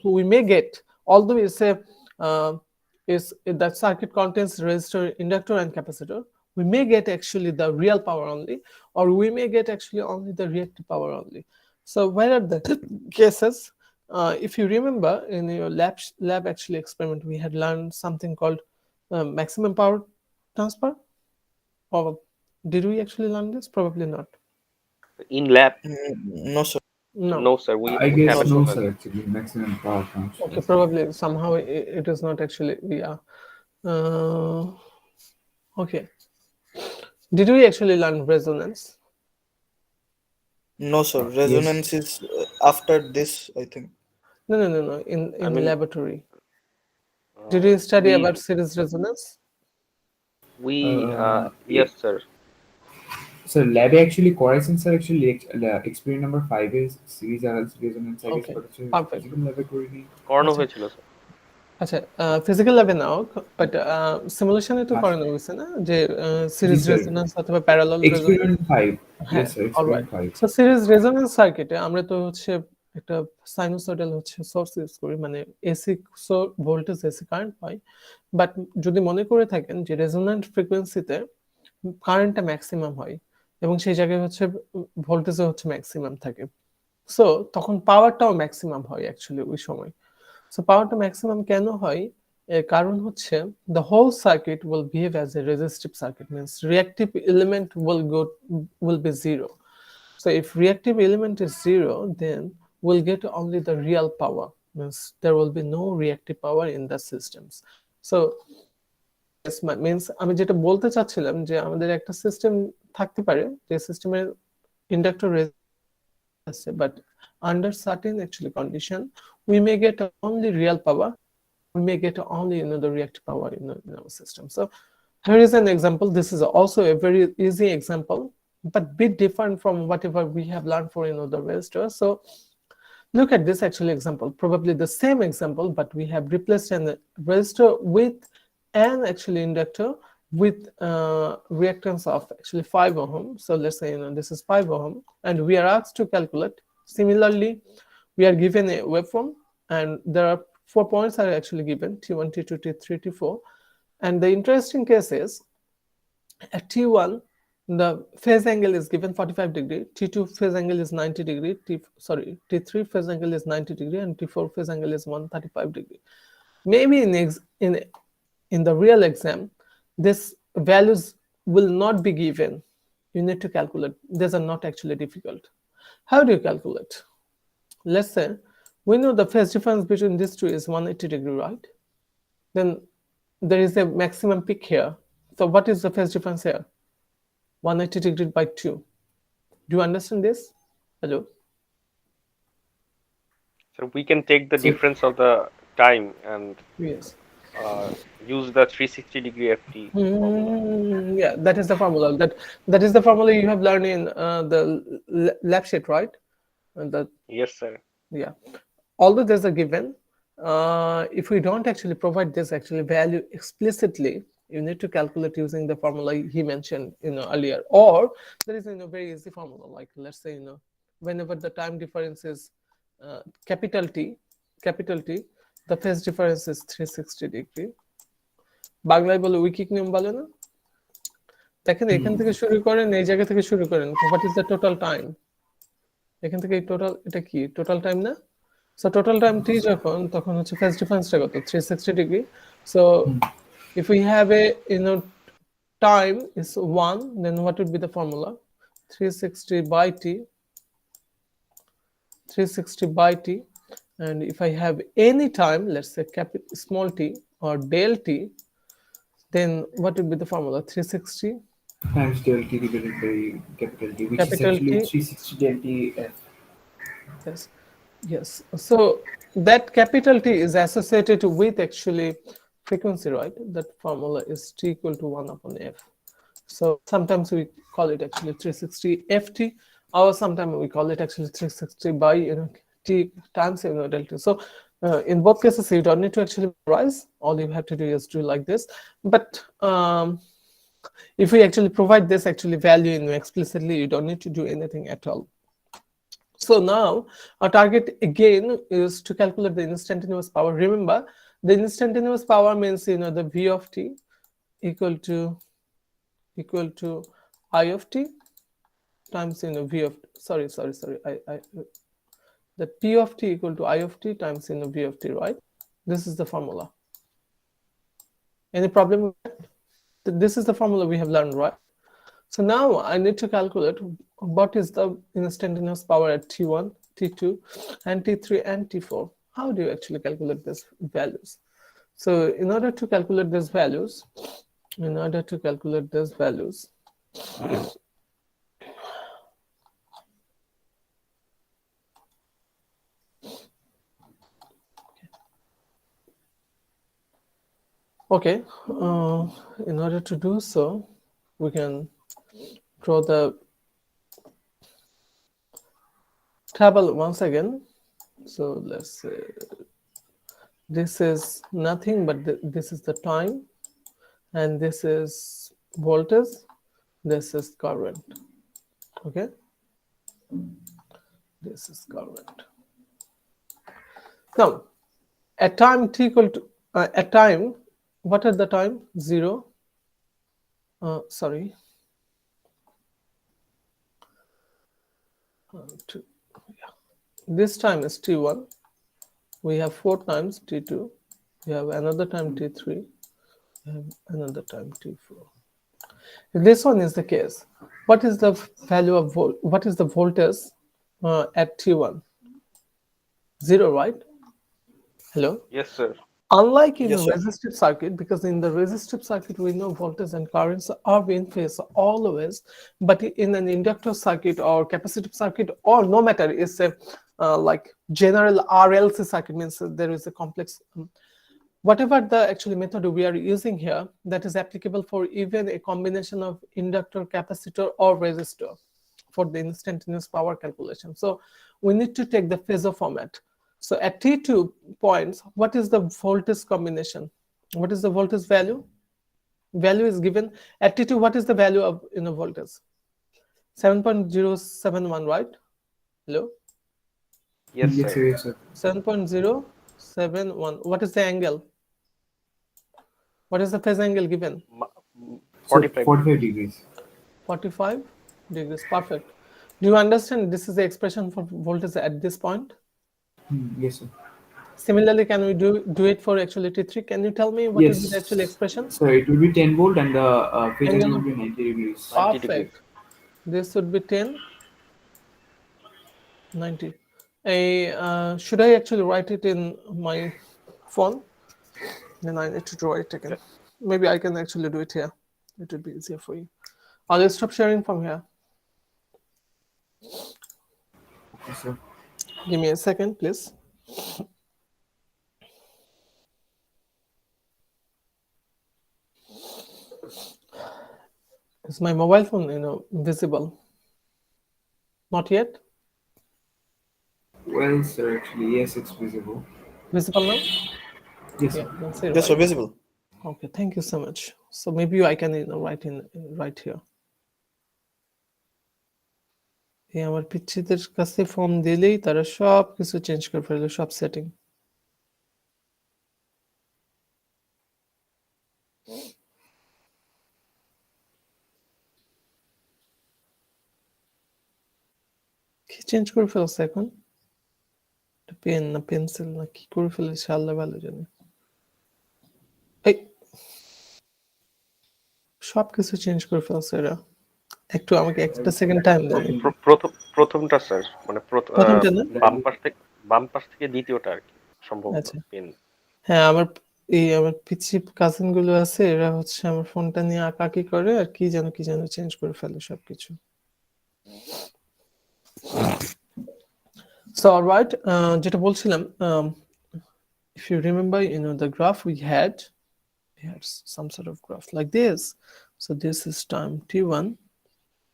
we may get, although it's a that circuit contains resistor, inductor, and capacitor, we may get actually the real power only, or we may get actually only the reactive power only. So where are the cases? If you remember, in your lab actually experiment, we had learned something called maximum power transfer. Or did we actually learn this? Probably not. In lab, No, sir. no, sir. We I guess haven't no, learned. sir. Actually, maximum power transfer. Okay, probably somehow it is not actually. Yeah. Okay. Did we actually learn resonance? No, sir. Resonance is after this, I think. No. In I mean, laboratory. Did you study we- about series resonance? Yes, sir. So lab actually correction, sir. Actually, experiment number 5 is series RLC resonance. I guess, Okay, but it's perfect. physical laboratory. করানো হয়েছিল sir. আচ্ছা, physical ল্যাবে নাও, but সিমুলেশনে তো করানো হয়েছে না যে series জি, sir. Resonance অথবা প্যারালাল রেজোন্যান্স? Experiment 5. হ্যাঁ, Yes, sir. Alright. Experiment 5. So series resonance সার্কিটে আমরা তো একটা সাইনোসয়েডাল সোর্স ইউজ করি, মানে AC voltage, AC current pi. But যদি মনে করে থাকেন যে রেজোন্যান্ট ফ্রিকোয়েন্সিতে কারেন্টটা ম্যাক্সিমাম হয় এবং সেই জায়গায় ভোল্টেজও ম্যাক্সিমাম থাকে, সো তখন পাওয়ারটাও ম্যাক্সিমাম হয় অ্যাকচুয়ালি ওই সময়। সো পাওয়ারটা ম্যাক্সিমাম কেন হয়? এর কারণ the whole circuit will behave as a resistive circuit, means reactive element will be 0. So if reactive element is 0, then we'll get only the real power, means there will be no reactive power in the systems. So means আমি যেটা বলতে চাচ্ছিলাম যে আমাদের একটা system থাকতে পারে যে সিস্টেমের ইন্ডাক্টর আছে, but under certain actually condition we may get only real power, we may get only the reactive power in our system. So here is an example. This is also a very easy example, but bit different from whatever we have learned for the resistor. So look at this actually example, probably the same example, but we have replaced an resistor with an actually inductor with reactance of actually 5 ohm. So let's say this is 5 ohm, and we are asked to calculate. Similarly, we are given a waveform, and there are 4 points are actually given: T1, T2, T3, T4. And the interesting case is at T1 the phase angle is given 45 degree, T2 phase angle is 90 degree, T3 phase angle is 90 degree, and T4 phase angle is 135 degree. Maybe in the real exam this values will not be given. You need to calculate. These are not actually difficult. How do you calculate? Let's say we know the phase difference between these two is 180 degree, right? Then there is a maximum peak here. So what is the phase difference here? 180 degree by 2. Do you understand this? Hello? So we can take the difference of the time and Yes. Use the 360 degree FT formula. Yeah, that is the formula. That is the formula you have learned in the lab sheet, right? And Yes, sir. yeah. Although there's a given, if we don't actually provide this actually value explicitly You need to calculate using the formula he mentioned, earlier. Or there is, very easy formula, like let's say, whenever the time difference is capital T, the phase difference is 360 degree. বাংলায় বলে উইকিক নিয়ম বলে না? দেখেন এখান থেকে শুরু করেন, এই জায়গা থেকে শুরু করেন। What is the total time? এখান থেকে টোটাল, এটা কি টোটাল টাইম না? সো টোটাল টাইম টি যখন, তখন হচ্ছে ফেজ ডিফারেন্সটা কত? 360 degree. So if we have a time is 1, then what would be the formula? 360 by t, 360 by t. And if I have any time, let's say small t or del t, then what would be the formula? 360 times del t divided by capital T, which Capital is actually T. 360 del t f. Yes. So that capital T is associated with actually frequency, right? That formula is t equal to 1 upon f. So sometimes we call it actually 360 ft, or sometimes we call it actually 360 by t times delta. So in both cases you don't need to actually memorize. All you have to do is do like this. But if we actually provide this actually value explicitly, you don't need to do anything at all. So now our target again is to calculate the instantaneous power. Remember, the instantaneous power means the v of t equal to I of t times v of sorry I the p of t equal to I of t times v of t, right? This is the formula. Any problem with that? This is the formula we have learned, right? So now I need to calculate what is the instantaneous power at t1, t2, and t3 and t4. How do you actually calculate these values? So in order to calculate these values, okay, in order to do so, we can draw the table once again. So let's say this is nothing but this is the time, and this is voltage, this is current. Okay, this is current. Now at time t equal to at time, what are the time? 0, sorry, 2, yeah. This time is t1, we have 4 times t2, we have another time t3, we have another time t4. If this one is the case, what is the value of what is the voltage at t1? 0, right? Hello? Yes, sir. Unlike in Yes, a sir. resistive circuit, because in the resistive circuit we know voltage and currents are in phase always, but in an inductor circuit or capacitive circuit, or no matter, it's a like general RLC circuit, means there is a complex whatever the actually method we are using here, that is applicable for even a combination of inductor, capacitor, or resistor for the instantaneous power calculation. So we need to take the phasor format. So at T2 points, what is the voltage combination? What is the voltage value? Value is given at T2. What is the value of voltage? 7.071, right? Hello? Yes, Yes, sir. sir. Yes, sir. 7.071. What is the angle? What is the phase angle given? 45. 45 degrees. 45 degrees. Perfect. Do you understand this is the expression for voltage at this point? Yes, sir. Similarly, can we do it for actually T3? Can you tell me what is the actual expression? So it will be 10 volt and the phase Angle angle will be 90 degrees. 90 degrees. Perfect. This would be 10, 90. Should I actually write it in my phone? Then I need to draw it again. Maybe I can actually do it here. It would be easier for you. I'll stop sharing from here. Okay, sir. Give me a second, please. Is my mobile phone, visible? Not yet? Well, sir, actually, yes, it's visible. Visible now? Yes, Yeah, sir. that's it. Yes, sir, Right? visible. Okay, thank you so much. So maybe I can write here. এই আমার পিচ্চিদের কাছে form দিলেই তারা সব কিছু change করে ফেললো, সব সেটিং। কি চেঞ্জ করে ফেলছে এখন? পেন না পেন্সিল না কি করে ফেলেছে আল্লাহ ভালো জানে। এই সবকিছু চেঞ্জ করে ফেলছে এরা। একটু আমাকে একটা সেকেন্ড টাইম দেন। প্রথমটা স্যার, মানে প্রথমটা না? বাম পাশ থেকে দ্বিতীয়টা আর কি সম্ভবত আচ্ছা। পেন। হ্যাঁ, আমার পিচ্চি কাজিন গুলো আছে, এরা হচ্ছে আমার ফোনটা নিয়ে আঁকাকি করে আর কি যেন চেঞ্জ করে ফেলে সবকিছু। So alright, যেটা বলছিলাম, if you remember, the graph we had some sort of graph like this. So this is time t1,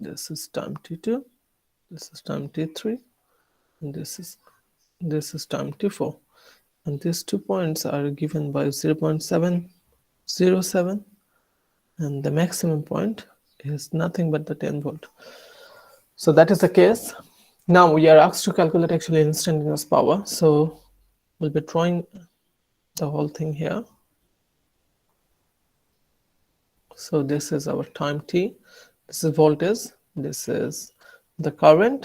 this is time t2, this is time t3, and this is time t4, and these 2 points are given by 0.707, and the maximum point is nothing but the 10 volt. So that is the case. Now we are asked to calculate actually instantaneous power, so we'll be drawing the whole thing here. So this is our time t, this is voltage, this is the current.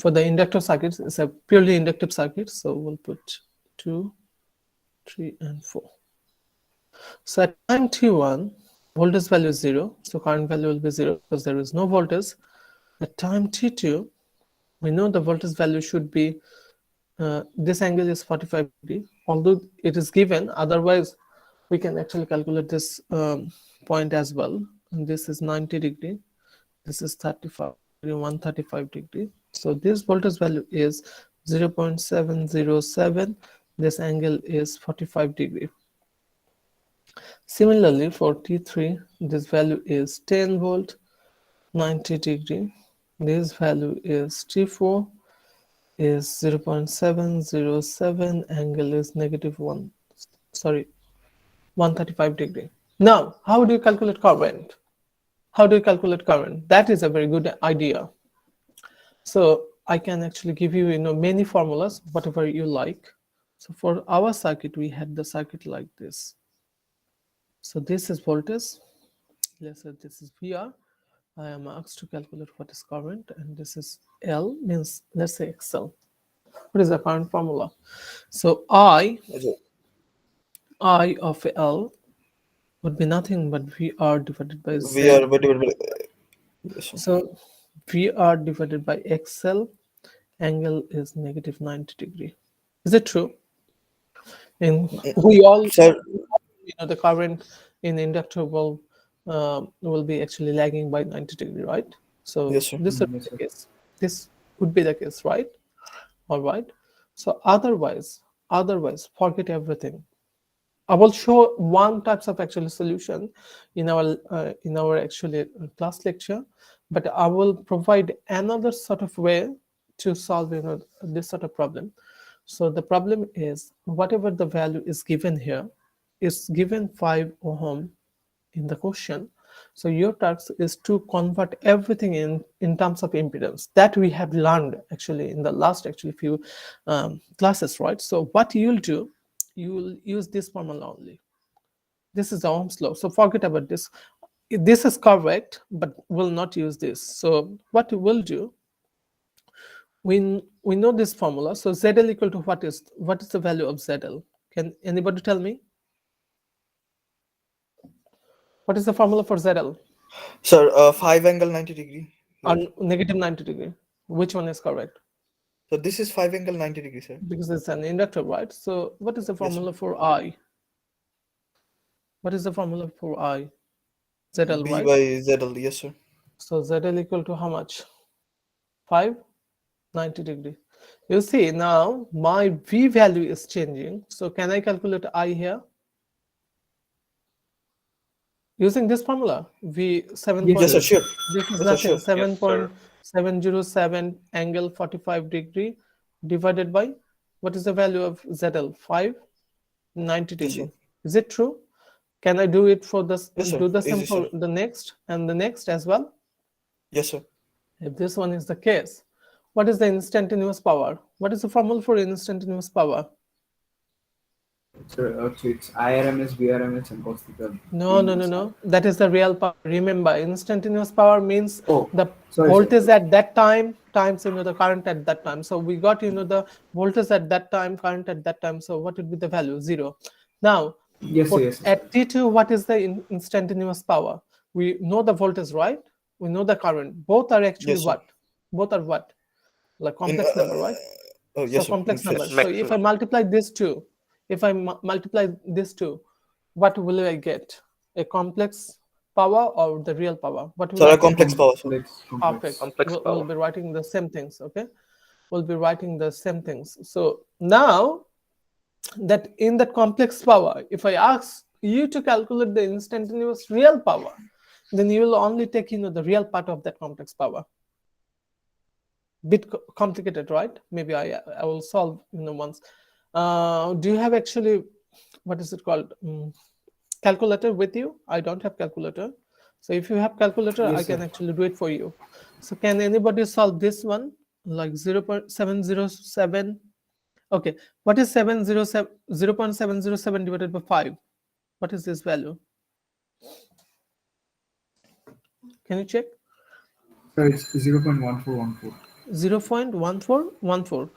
For the inductor circuit, it's a purely inductive circuit, so we'll put 2, 3, and 4. So at time t1, voltage value is 0, so current value will be 0 because there is no voltage. At time t2, we know the voltage value should be, this angle is 45 degree, although it is given, otherwise we can actually calculate this point as well. And this is 90 degree, this is 35 degree, 135 degree. So this voltage value is 0.707, this angle is 45 degree. Similarly for T3, this value is 10 volt, 90 degree. This value is T4 is 0.707, angle is -135 degree. Now, how do you calculate current? How do you calculate current? That is a very good idea. So I can actually give you, many formulas, whatever you like. So for our circuit, we had the circuit like this. So this is voltage. Let's say this is VR. I am asked to calculate what is current, and this is L, means let's say XL. What is the current formula? So I of L would be nothing but VR divided by Z. So VR divided by XL, angle is -90 degree. Is it true? And we all, the current in inductor will be actually lagging by 90 degree, right? So Yes, sir. this would be the case. This would be the case, right? All right. So otherwise, forget everything. I will show one types of actually solution in our actually class lecture, but I will provide another sort of way to solve this sort of problem. So the problem is whatever the value is given here is given 5 ohm in the question. So your task is to convert everything in terms of impedance that we have learned actually in the last few classes, right? So what you'll do, you will use this formula only. This is the Ohm's law, so forget about this. This is correct, but we'll not use this. So what we will do, we know this formula. So ZL equal to what is the value of ZL? Can anybody tell me? What is the formula for ZL? Sir, 5 angle 90 degree. Or -90 degree. Which one is correct? So this is 5 angle 90 degree, sir. Because it's an inductor, right? So what is the formula for I? What is the formula for I? ZL, B right? by ZL, yes, sir. So ZL equal to how much? 5? 90 degree. You see, now my V value is changing. So can I calculate I here? Using this formula, V 7. Yes, sir, sure. This is Yes, sir, nothing. sure. 7.707 angle 45 degree divided by, what is the value of ZL? 5? 90 Yes, degree. sir. Is it true? Can I do it for this? Yes, sir. Do the same Easy, for sir. the next and the next as well? Yes, sir. If this one is the case, what is the instantaneous power? What is the formula for instantaneous power? So it's IRMS, VRMS, and cos theta. No. That is the real power. Remember, instantaneous power means Oh, the sorry. voltage at that time times the current at that time. So we got the voltage at that time, current at that time. So what would be the value? 0. Now, Yes, sir. Yes, sir. at T2, what is the instantaneous power? We know the voltage, right? We know the current. Both are actually Yes, sir. what? Both are what? Like complex number, right? Oh, yes, So sir. complex number. Yes. So if I multiply this two, multiply this two, what will I get? A complex power or the real power? What will Sir, I a get? complex power, sir. Perfect. Complex We'll power. be writing the same things, okay? We'll be writing the same things. So now that in that complex power, if I ask you to calculate the instantaneous real power, then you will only take the real part of that complex power. Bit complicated, right? Maybe I will solve once. Do you have actually, what is it called, calculator with you? I don't have calculator. So if you have calculator, Yes, I can sir. actually do it for you. So can anybody solve this one? Like 0.707? Okay, what is 0.707 divided by 5? What is this value? Can you check? So it's 0.1414. 0.1414.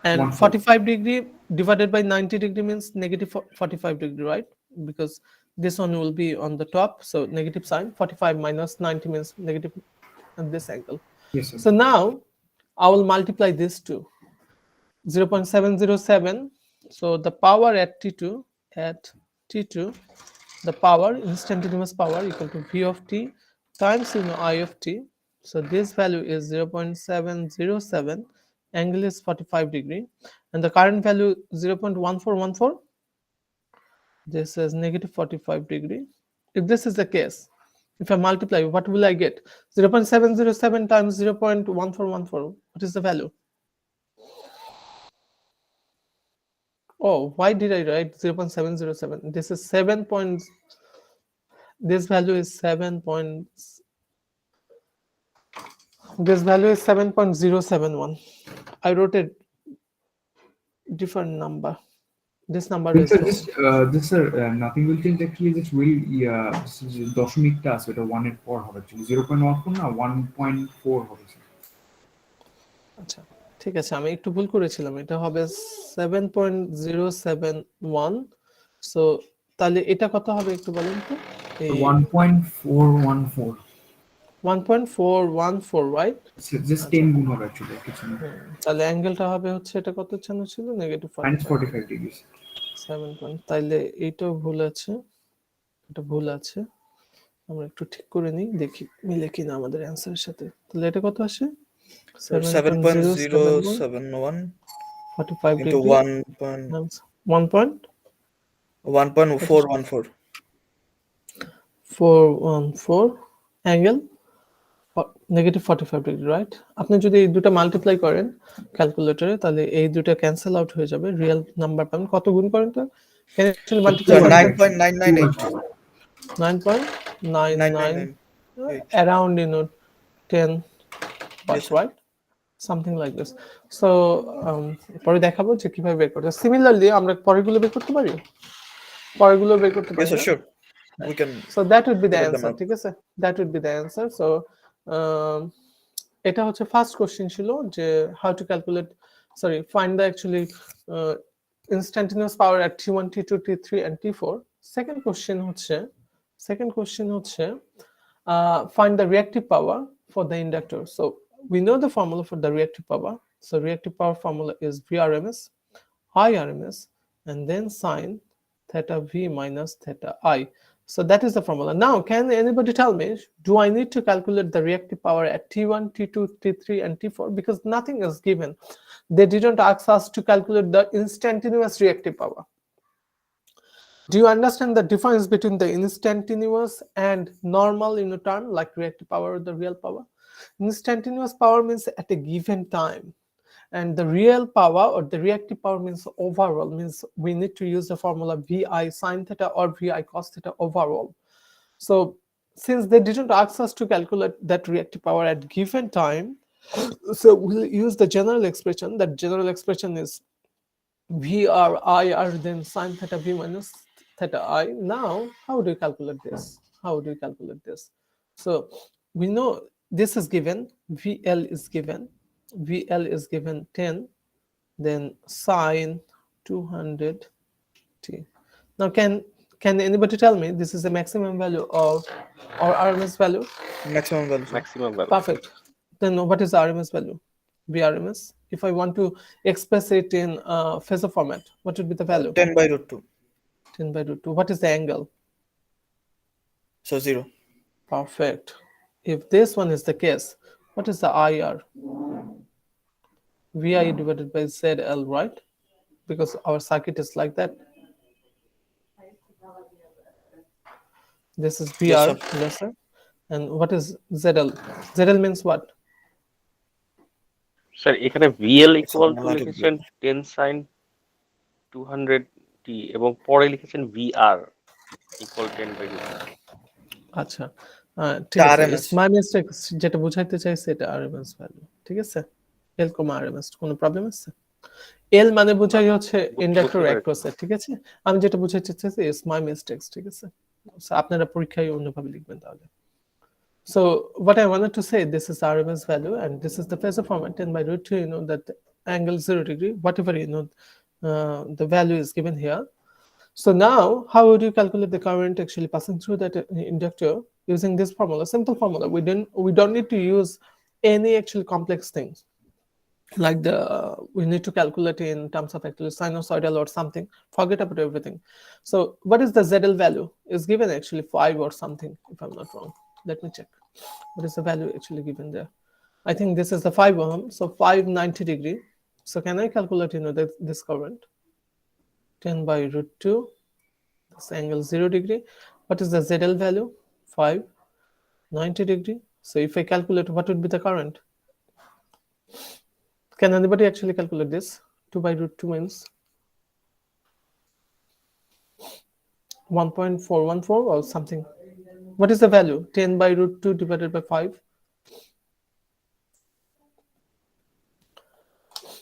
And 14. 45 degree divided by 90 degree means negative 45 degree, right? Because this one will be on the top, so negative sign. 45 minus 90 means negative at this angle. Yes, sir. So now I will multiply this two. 0.707. So the power at T2, the power, instantaneous power equal to V of t times I of t. So this value is 0.707. Angle is 45 degree. And the current value 0.1414. This is negative 45 degree. If this is the case, if I multiply, what will I get? 0.707 times 0.1414. What is the value? Oh, why did I write 0.707? This is 7. This value is 7. This value is 7.071. I wrote a different number. This number is This nothing will change actually. This will দশমিকটা আছে এটা 1.4 হবে actually 0.14 না 1.4 হবে sir আচ্ছা ঠিক আছে আমি একটু ভুল করেছিলাম এটা হবে 7.071 সো তাহলে এটা কত হবে একটু বলেন তো 1.414 1.414 রাইট জাস্ট 10 গুণ হবে actually কিছু না তাহলে অ্যাঙ্গেলটা হবে হচ্ছে এটা কত ছিল নেগেটিভ -45 ডিগ্রি 7 তাইলে এইটাও ভুল আছে এটা ভুল আছে আমরা একটু ঠিক করে নিই দেখি মিলে কিনা আমাদের অ্যানসারের সাথে তাহলে এটা কত আসে 7.071 45 into degree 1.414 414 angle negative 45 degree right আপনি যদি এই দুটো মাল্টিপ্লাই করেন ক্যালকুলেটরে তাহলে এই দুটো ক্যান্সেল আউট হয়ে যাবে রিয়েল নাম্বার পাবেন কত গুণ করেন তো can actually multiply 9.998 around 10 Yes, sir. right something like this so পরে দেখাবো যে কিভাবে বের করতে সিমিলারলি আমরা পরেরগুলো বের করতে পারি Yes, sir, sure. We can. So that would be the look at them answer up. ঠিক আছে that would be the answer so এটা হচ্ছে ফার্স্ট কোশ্চেন ছিল যে how to calculate find the actually instantaneous power at T1 T2 T3 and T4 second question হচ্ছে find the reactive power for the inductor so we know the formula for the reactive power so reactive power formula is VRMS IRMS and then sine theta V minus theta I. So that is the formula. Now, can anybody tell me, do I need to calculate the reactive power at T1, T2, T3, and T4? Because nothing is given. They didn't ask us to calculate the instantaneous reactive power. Do you understand the difference between the instantaneous and normal term, like reactive power or the real power? Instantaneous power means at a given time. And the real power or the reactive power means overall, means we need to use the formula VI sine theta or VI cos theta overall. So since they didn't ask us to calculate that reactive power at given time, so we'll use the general expression. That general expression is VR IR then sine theta V minus theta I. Now, how do you calculate this? How do you calculate this? So we know this is given, VL is given, VL is given 10, then sine 200 T. Now can anybody tell me this is the maximum value or RMS value? Maximum value, sir. Maximum value. Perfect. Then what is the RMS value? VRMS. If I want to express it in phasor format, what would be the value? 10 by root 2. 10 by root 2. What is the angle? So 0. Perfect. If this one is the case, what is the IR? VI divided by ZL, right? Because our circuit is like that. This is VR Yes, sir. lesser. And what is ZL? ZL means what? Sir এখানে VL It's equal to automatic লিখেছেন 10 sin 200t এবং পরে লিখেছেন VR equal 10 by root 2। আচ্ছা ঠিক আছে, RMS স্মাই mistake যেটা বোঝাইতে চাইছে এটা আরএমএস ভ্যালু, ঠিক আছে? এল কমা আরএমএস কোনো প্রবলেম আছে? এল মানে বোঝাই হচ্ছে ইন্ডাক্টর অ্যাক্রসে, ঠিক আছে? আমি যেটা বোঝাইতে চাইছি স্মাই মিস্টেকস, ঠিক আছে? সো আপনারা পরীক্ষায় অন্যভাবে লিখবেন তাহলে। So what I wanted to say, this is RMS value and this is the phasor format 10 by root 2, you know that the angle 0 degree, whatever you know, the value is given here. So now how would you calculate the current actually passing through that inductor using this formula? Simple formula. We don't need to use any actually complex things like we need to calculate in terms of actually sinusoidal or something. Forget about everything. So what is the ZL value? Is given actually 5 or something, if I'm not wrong. Let me check. What is the value actually given there? I think this is the 5 ohm, so 590 degree. So can I calculate, you know, this current? 10 by root 2, this angle 0 degree. What is the ZL value? 590 degree. So if I calculate, what would be the current? Can anybody actually calculate this? 2 by root 2 means 1.414 or something. What is the value? 10 by root 2 divided by 5.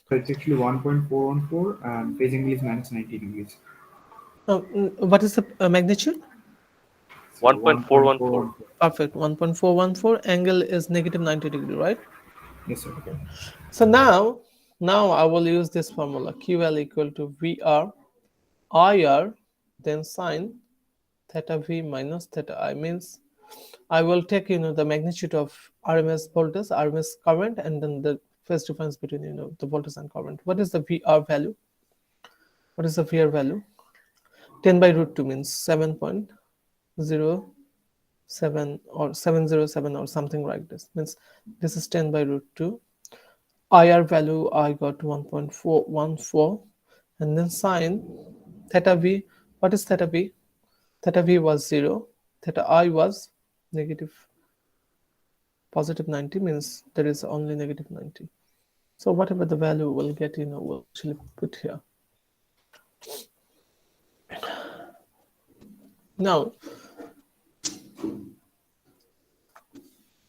So it's actually 1.414 and phase angle is minus 90 degrees. What is the magnitude? So 1.414. Perfect. 1.414. Angle is negative 90 degree, right? Yes, sir. So now I will use this formula. QL equal to VR IR then sine theta V minus theta I, means I will take, you know, the magnitude of RMS voltage, RMS current, and then the phase difference between, you know, the voltage and current. What is the VR value? What is the VR value? 10 by root 2 means 7.07 or 707 or something like this. Means this is 10 by root 2. IR value I got 1.414, and then sine theta V. What is theta V? Theta V was 0. Theta I was negative. Positive 90 means there is only negative 90. So whatever the value we'll get, you know, we'll actually put here. Now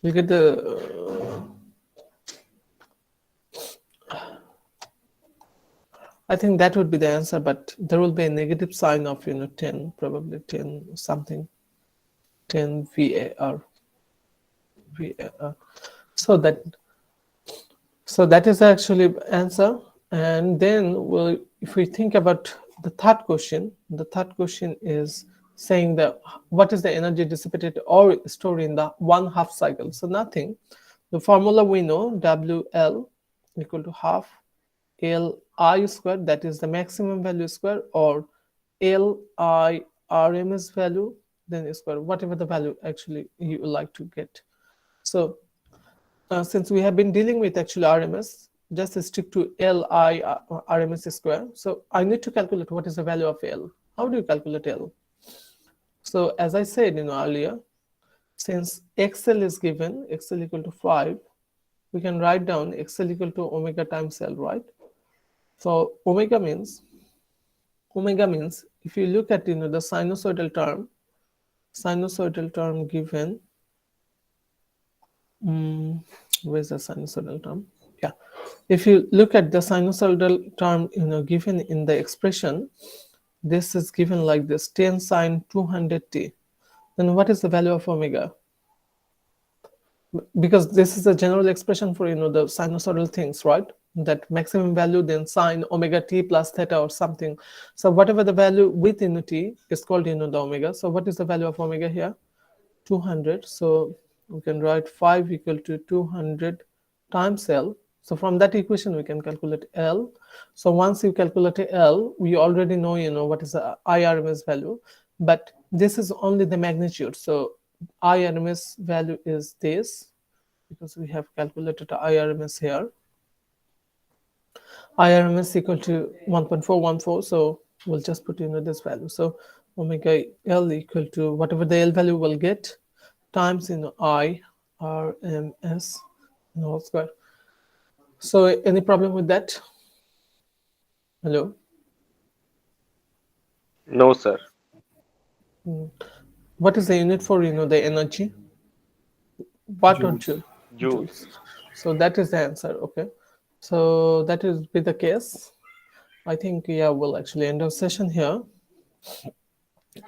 we get the I think that would be the answer, but there will be a negative sign of, you know, 10, probably 10 something, 10 VAR. So that is actually answer. And then if we think about the third question is saying that what is the energy dissipated or stored in the 1/2 cycle? So nothing. The formula we know, WL equal to half LI square, that is the maximum value square, or LI RMS value then square, whatever the value actually you would like to get. So since we have been dealing with actually RMS, just stick to LI RMS square. So I need to calculate what is the value of L. How do you calculate L? So as I said, you know, earlier, since XL is given, XL equal to 5, we can write down XL equal to omega times L, right? So omega means if you look at the sinusoidal term given, where's the sinusoidal term? Yeah, if you look at the sinusoidal term given in the expression, this is given like this, 10 sine 200t. Then what is the value of omega? Because this is a general expression for the sinusoidal things, right? That maximum value then sine omega t plus theta or something. So whatever the value with t is called the omega. So what is the value of omega here? 200. So we can write 5 equal to 200 times L. So from that equation we can calculate L. So once you calculate L, we already know what is the IRMS value, but this is only the magnitude. So IRMS value is this, because we have calculated IRMS here. IRMS equal to 1.414, so we'll just put this value. So omega L equal to whatever the L value will get times IRMS whole square. So any problem with that? Hello? No, sir. What is the unit for the energy? Watt or joule? Joules. So that is the answer. Okay, so that is be the case. I think we'll actually end our session here.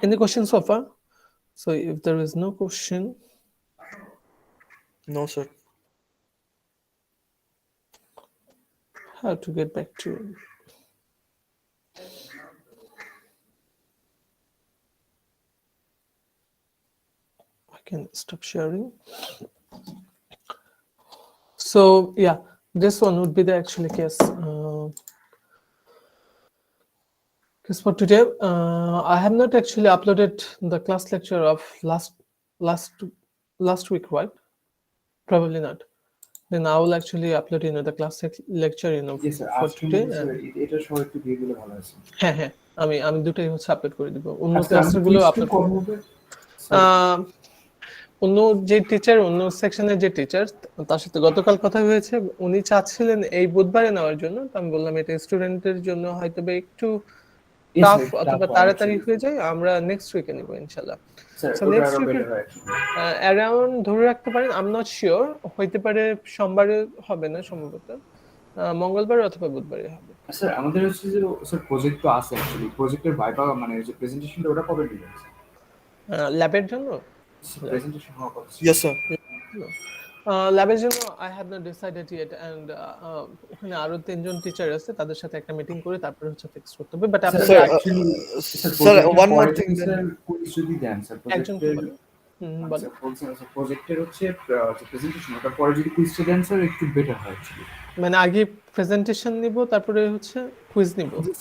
Any questions so far? So if there is no question, No, sir. how to get back to I can stop sharing. So this one would be the actually case. Because for today, I have not actually uploaded the class lecture of last week, right? Probably not. Then I will actually upload the class lecture Yes, sir. for today. এটা সহ একটু দিয়ে দিলে ভালো আছে। হ্যাঁ আমি দুটাই আপলোড করে দিব। অন্য আচ্ছা, ক্লাসগুলো আপলোড কবে হবে? অন্য যে টিচার, অন্য সেকশনের যে টিচার, তার সাথে গতকাল কথা হয়েছে, উনি চাচ্ছিলেন এই বুধবারে নেওয়ার জন্য। তো আমি বললাম এটা স্টুডেন্টদের জন্য হয়তো একটু টাফ অথবা তাড়াতাড়ি হয়ে যায়, আমরা নেক্সট উইকে নিব ইনশাআল্লাহ। সো নেক্সট উইকে অ্যারাউন্ড ধরে রাখতে পারেন, আই এম নট শিওর, হইতে পারে সোমবারে হবে না সম্ভবত, মঙ্গলবার অথবা বুধবারে হবে। স্যার আমাদের হচ্ছে যে স্যার প্রজেক্ট তো আছে অ্যাকচুয়ালি, প্রজেক্টের ভাইবা মানে যে প্রেজেন্টেশনটা ওটা কবে দিবেন ল্যাবের জন্য? প্রেজেন্টেশন হওয়ার কথা। Yes, sir. ল্যাবের জন্য I have not decided yet, and ওখানে আরো 3 জন টিচার আছে, তাদের সাথে একটা মিটিং করে তারপর ফিক্স করতে হবে। বাট আপনারা Sir, one more thing. Sir quiz যদি দেন স্যার একজন কি বলে? বলে প্রজেক্টের হচ্ছে যে প্রেজেন্টেশন ওটা পরে যদি কুইজটা দেন স্যার একটু বেটার হয় অ্যাকচুয়ালি। মানে আগে প্রেজেন্টেশন নিব, তারপরে কুইজ নিব। জি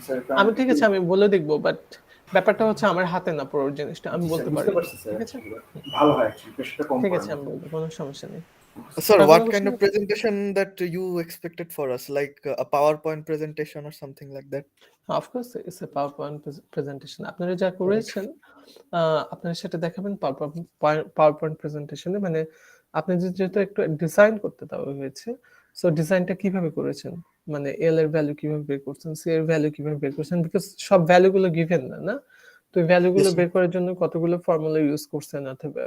স্যার। আমি ঠিক আছে, আমি বলে দেখব, বাট ব্যাপারটা হচ্ছে আমার হাতে না পুরো জিনিসটা, আমি বলতে পারি। ঠিক আছে, ভালো হয় অ্যাকচুয়ালি, প্রেশারটা কম ঠিক পড়ে। আছে, আমি বলবো, কোনো সমস্যা নেই। Sir, what kind of presentation that you expected for us? Like a PowerPoint presentation or something like that? Of course, it's a PowerPoint presentation. আপনারা যা করেছেন, আপনারা সেটা দেখাবেন PowerPoint প্রেজেন্টেশনে। মানে আপনি যেহেতু একটু ডিজাইন করতে দেওয়া হয়েছে, সো ডিজাইনটা কিভাবে করেছেন, মানে এল এর ভ্যালু কিভাবে বের করছেন, সি এর ভ্যালু কিভাবে বের করছেন, বিকজ সব ভ্যালুগুলো গিভেন না। তো এই ভ্যালুগুলো বের করার জন্য কতগুলো ফর্মুলা ইউজ করছেন অথবা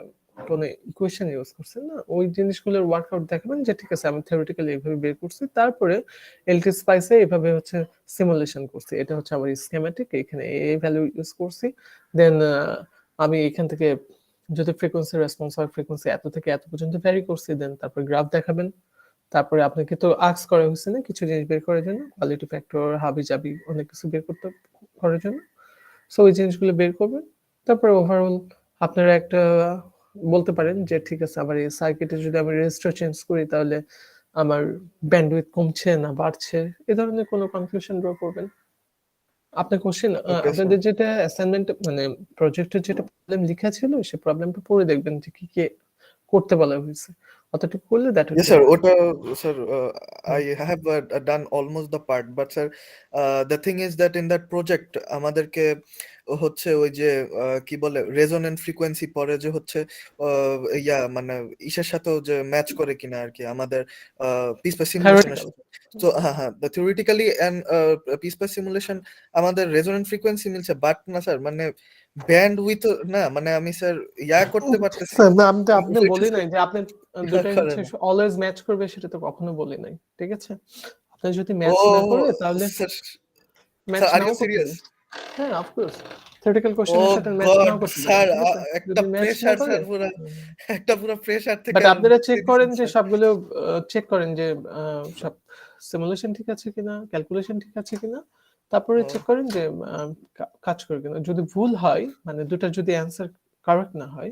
কোন ইকুয়েশন ইউজ করছেন না, ওই জিনিসগুলোর ওয়ার্কআউট দেখাবেন যে ঠিক আছে আমি থিওরিটিক্যালি এইভাবে বের করছি, তারপরে এলটি স্পাইসে এইভাবে সিমুলেশন করছি, এটা হচ্ছে আমার স্কিমেটিক, এখানে এই ভ্যালু ইউজ করছি, দেন আমি এখান থেকে যদি ফ্রিকোয়েন্সি রেসপন্স হয়, ফ্রিকোয়েন্সি এত থেকে এত পর্যন্ত ভ্যারি করছি, দেন তারপর গ্রাফ দেখাবেন, তারপরে আপনাকে তো আস্ক করা হয়েছে না কিছু জিনিস বের করার জন্য, কোয়ালিটি ফ্যাক্টর, হাবি জাবি অনেক কিছু বের করার জন্য, সো ওই জিনিসগুলো বের করবেন। তারপরে ওভারঅল আপনারা একটা বলতে পারেন যে ঠিক আছে আমার এই সার্কিটে যদি আমি রেজিস্টার চেঞ্জ করি তাহলে আমার ব্যান্ডউইথ কমছে না বাড়ছে, এই ধরনের কোনো কনফিউশন ড্র করবেন। আপনার কোশ্চেন, আপনাদের যেটা অ্যাসাইনমেন্ট মানে প্রজেক্টের যেটা প্রবলেম লেখা ছিল, সেই প্রবলেমটা পড়ে দেখবেন যে কি কি করতে বলা হয়েছে। অতটুকু করলে that will Yes, be sir. Enough. Ota, sir, I have done almost the part, but sir, the thing is that in that project, আমাদেরকে হচ্ছে ওই যে কি বলে রেজোনেন্ট ফ্রিকোয়েন্সি পরে যে হচ্ছে মানে ইসের সাথেও যে ম্যাচ করে কিনা আর কি আমাদের পিস বাই সিমুলেশনের থিওরিটিক্যাল। সাথে। তো হ্যাঁ, the theoretically and piece by simulation আমাদের রেজোনেন্ট ফ্রিকোয়েন্সি মিলছে, বাট না স্যার মানে ব্যান্ড উইথ না, মানে আমি স্যার করতে পারতেছি স্যার না, আপনি কিন্তু বলি এটা নাই যে আপনি দুটাই করে হচ্ছে না। অলওয়েজ ম্যাচ করবে, সেটা তো কখনো বলি নাই, ঠিক আছে? আপনি যদি ও ম্যাচ না করে তাহলে স্যার, ম্যাচ আর নাও ইউ করতে সিরিয়াস? পারে। হ্যাঁ, অফকোর্স থিওরিটিক্যাল ও কোশ্চেনের সাথে ম্যাচ গড নাও করতে পারে, স্যার, ঠিক আছে? একটা যদি ম্যাচ না প্রেসার করে স্যার, পুরা একটা পুরো প্রেসার থেকে বাট আপনারা চেক মুক্তি করেন দিছেন যে স্যার। সবগুলো চেক করেন যে সব সিমুলেশন ঠিক আছে কিনা, ক্যালকুলেশন ঠিক আছে কিনা, তারপরে চেক করেন যে কাজ করে কিনা। যদি ভুল হয়, মানে দুটা যদি অ্যান্সার কারেক্ট না হয়,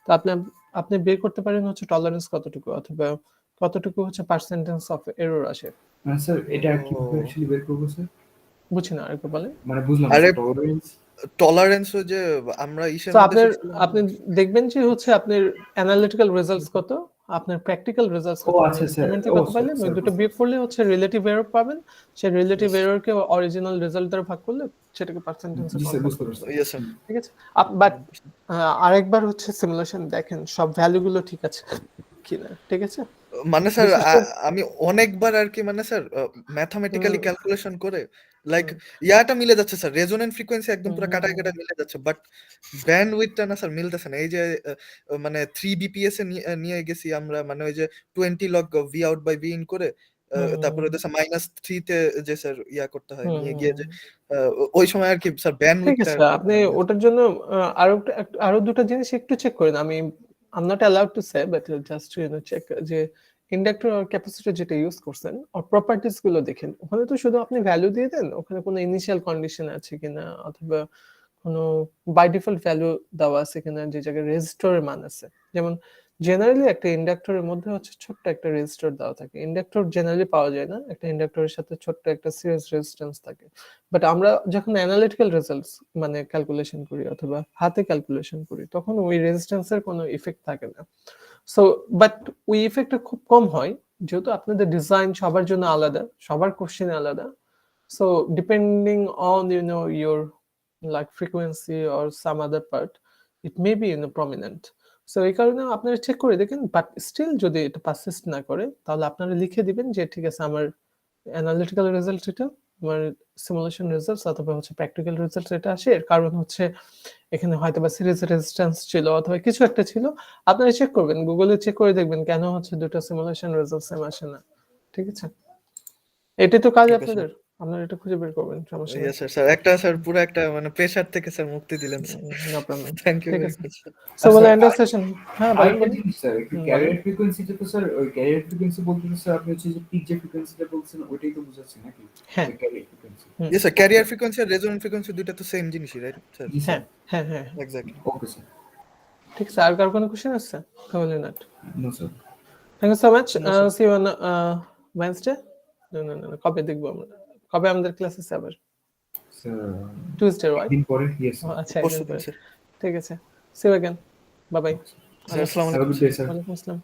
তো আপনি বের করতে পারেন হচ্ছে টলারেন্স কতটুকু, অথবা কতটুকু হচ্ছে পার্সেন্টেজ অফ এরর আসে। স্যার এটা কিভাবে অ্যাকচুয়ালি বের করবো স্যার? বুঝছি না, আরেকটু বলেন। মানে বুঝলাম আরে স্যার, টলারেন্স। টলারেন্স ওই যে আমরা ইসের তো মধ্যে আপনি দেখবেন যে হচ্ছে আপনার অ্যানালিটিক্যাল রেজাল্টস কত, আপনার প্র্যাকটিক্যাল রেজাল্টস ও কত, মানে আচ্ছা স্যার, এক্সপেরিমেন্টে ও কত স্যার, পাইলেন, ওই স্যার দুটো বিয়োগ করলে হচ্ছে রিলেটিভ এরর পাবেন। সেই রিলেটিভ এররকে অরিজিনাল রেজাল্ট দ্বারা ভাগ করলে সেটাকে পার্সেন্টেজে জি স্যার, কনভার্ট বুঝতে করতে পারছি। পারবেন, ইয়েস স্যার। ঠিক আছে? বাট আরেকবার হচ্ছে সিমুলেশন দেখেন সব ভ্যালুগুলো ঠিক আছে কিনা, ঠিক আছে? মানে স্যার বিশেষ করে আমি অনেকবার আর কি মানে স্যার ম্যাথমেটিক্যালি হুম, ক্যালকুলেশন করে লাইক হুম, ইয়াটা মিলে যাচ্ছে স্যার, রেজোনেন্ট ফ্রিকোয়েন্সি একদম হুম, পুরো হুম, কাটায় হুম, কাটায় মিলে যাচ্ছে, বাট ব্যান্ড উইথটা না স্যার মিলতেছে না। এই যে মানে 3 বিপিএস এ নিয়ে গেছি আমরা, মানে ওই যে 20 log V out by V in করে তারপরে হুম, -3 তে যে স্যার করতে হয় হুম, নিয়ে হুম, গিয়ে যে ওই সময় আর কি স্যার ব্যান্ড ঠিক উইথটা আছে। আর কি আপনি মিলে ওটার জন্য আরো দুটো জিনিস একটু চেক করেন। I'm not allowed to say, but just to check যে ইন্ডাক্টর আর ক্যাপাসিটর যেটা ইউজ করছেন ওর প্রপার্টিজ গুলো দেখেন। ওখানে তো শুধু আপনি ভ্যালু দিয়ে দেন, ওখানে কোনো ইনিশিয়াল কন্ডিশন আছে কিনা, অথবা কোনো বাই ডিফল্ট ভ্যালু দেওয়া আছে কিনা, যে জায়গায় রেজিস্টরের মান আছে। যেমন জেনারেলি একটা ইন্ডাক্টরের মধ্যে হচ্ছে ছোট্ট একটা রেজিস্টর দেওয়া থাকে। ইন্ডাক্টর জেনারেলি পাওয়া যায় না, একটা ইন্ডাক্টরের সাথে ছোট্ট একটা সিরিজ রেজিস্ট্যান্স থাকে। বাট আমরা যখন অ্যানালিটিক্যাল রেজাল্টস মানে ক্যালকুলেশন করি অথবা হাতে ক্যালকুলেশন করি, তখন ওই রেজিস্ট্যান্সের কোনো ইফেক্ট থাকে না। সো বাট ওই ইফেক্টটা খুব কম হয়, যেহেতু আপনাদের ডিজাইন সবার জন্য আলাদা, সবার কোশ্চেন আলাদা। So depending on your like frequency or some other part, it may be prominent. So এই কারণে আপনারা চেক করে দেখেন, বাট স্টিল যদি এটা পারসিস্ট না করে, তাহলে আপনারা লিখে দিবেন যে ঠিক আছে, আমার অ্যানালিটিক্যাল রেজাল্ট এটা, আমার সিমুলেশন রেজাল্টস অথবা হচ্ছে প্র্যাকটিক্যাল রেজাল্টস এটা আসে, এর কারণ হচ্ছে এখানে হয়তোবা সিরিজ রেজিস্ট্যান্স ছিল অথবা কিছু একটা ছিল। আপনারা চেক করবেন, গুগলে চেক করে দেখবেন কেন হচ্ছে দুটো সিমুলেশন রেজাল্ট সেম আসে না, ঠিক আছে? এটাই তো কাজ ওকে স্যার। আপনাদের, আপনারা এটা খুঁজে বের করবেন, সমস্যা নেই। ইয়েস স্যার, স্যার একটা স্যার পুরো একটা মানে প্রেসার থেকে স্যার মুক্তি দিলেন sir. No problem, thank you ঠিক ভেরি আছে। Much sir. সো আর বলে স্যার এন্ড অফ সেশন। হ্যাঁ বলেন আরেকটা বলেন। জিনিস স্যার, একটু বলেন। ক্যারিয়ার ফ্রিকোয়েন্সিটা তো স্যার, ওই ক্যারিয়ার ফ্রিকোয়েন্সি বলতে তো স্যার আপনি হচ্ছে যে পিক যে ফ্রিকোয়েন্সিটা বলছেন ওইটাই তো বুঝাচ্ছেন নাকি? হ্যাঁ, carrier frequency. Yes sir, carrier frequency আর রেজোনেন্ট ফ্রিকোয়েন্সি দুইটা তো সেম জিনিসই, রাইট স্যার? জি স্যার। হ্যাঁ, হ্যাঁ, হ্যাঁ, এক্স্যাক্টলি। Okay sir. ঠিক আছে। আর কার কোনো কোশ্চেন আছে? তাহলে not. No sir. Thank you so much. No sir. See you on Wednesday. না, কবে দেখবো আমরা? কবে আমাদের ক্লাস আছে আবার? Sir Tuesday, right? একদিন পরে, ইয়েস স্যার। আচ্ছা, একদিন পরশুদিন পরে। স্যার। ঠিক আছে। See you again. Bye bye. Sir আসসালামু হ্যাভ আ আলাইকুম গুড ডে স্যার। ওয়ালাইকুম আসসালাম।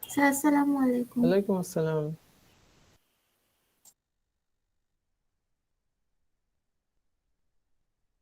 স্যার আসসালামু আলাইকুম। ওয়ালাইকুম আসসালাম।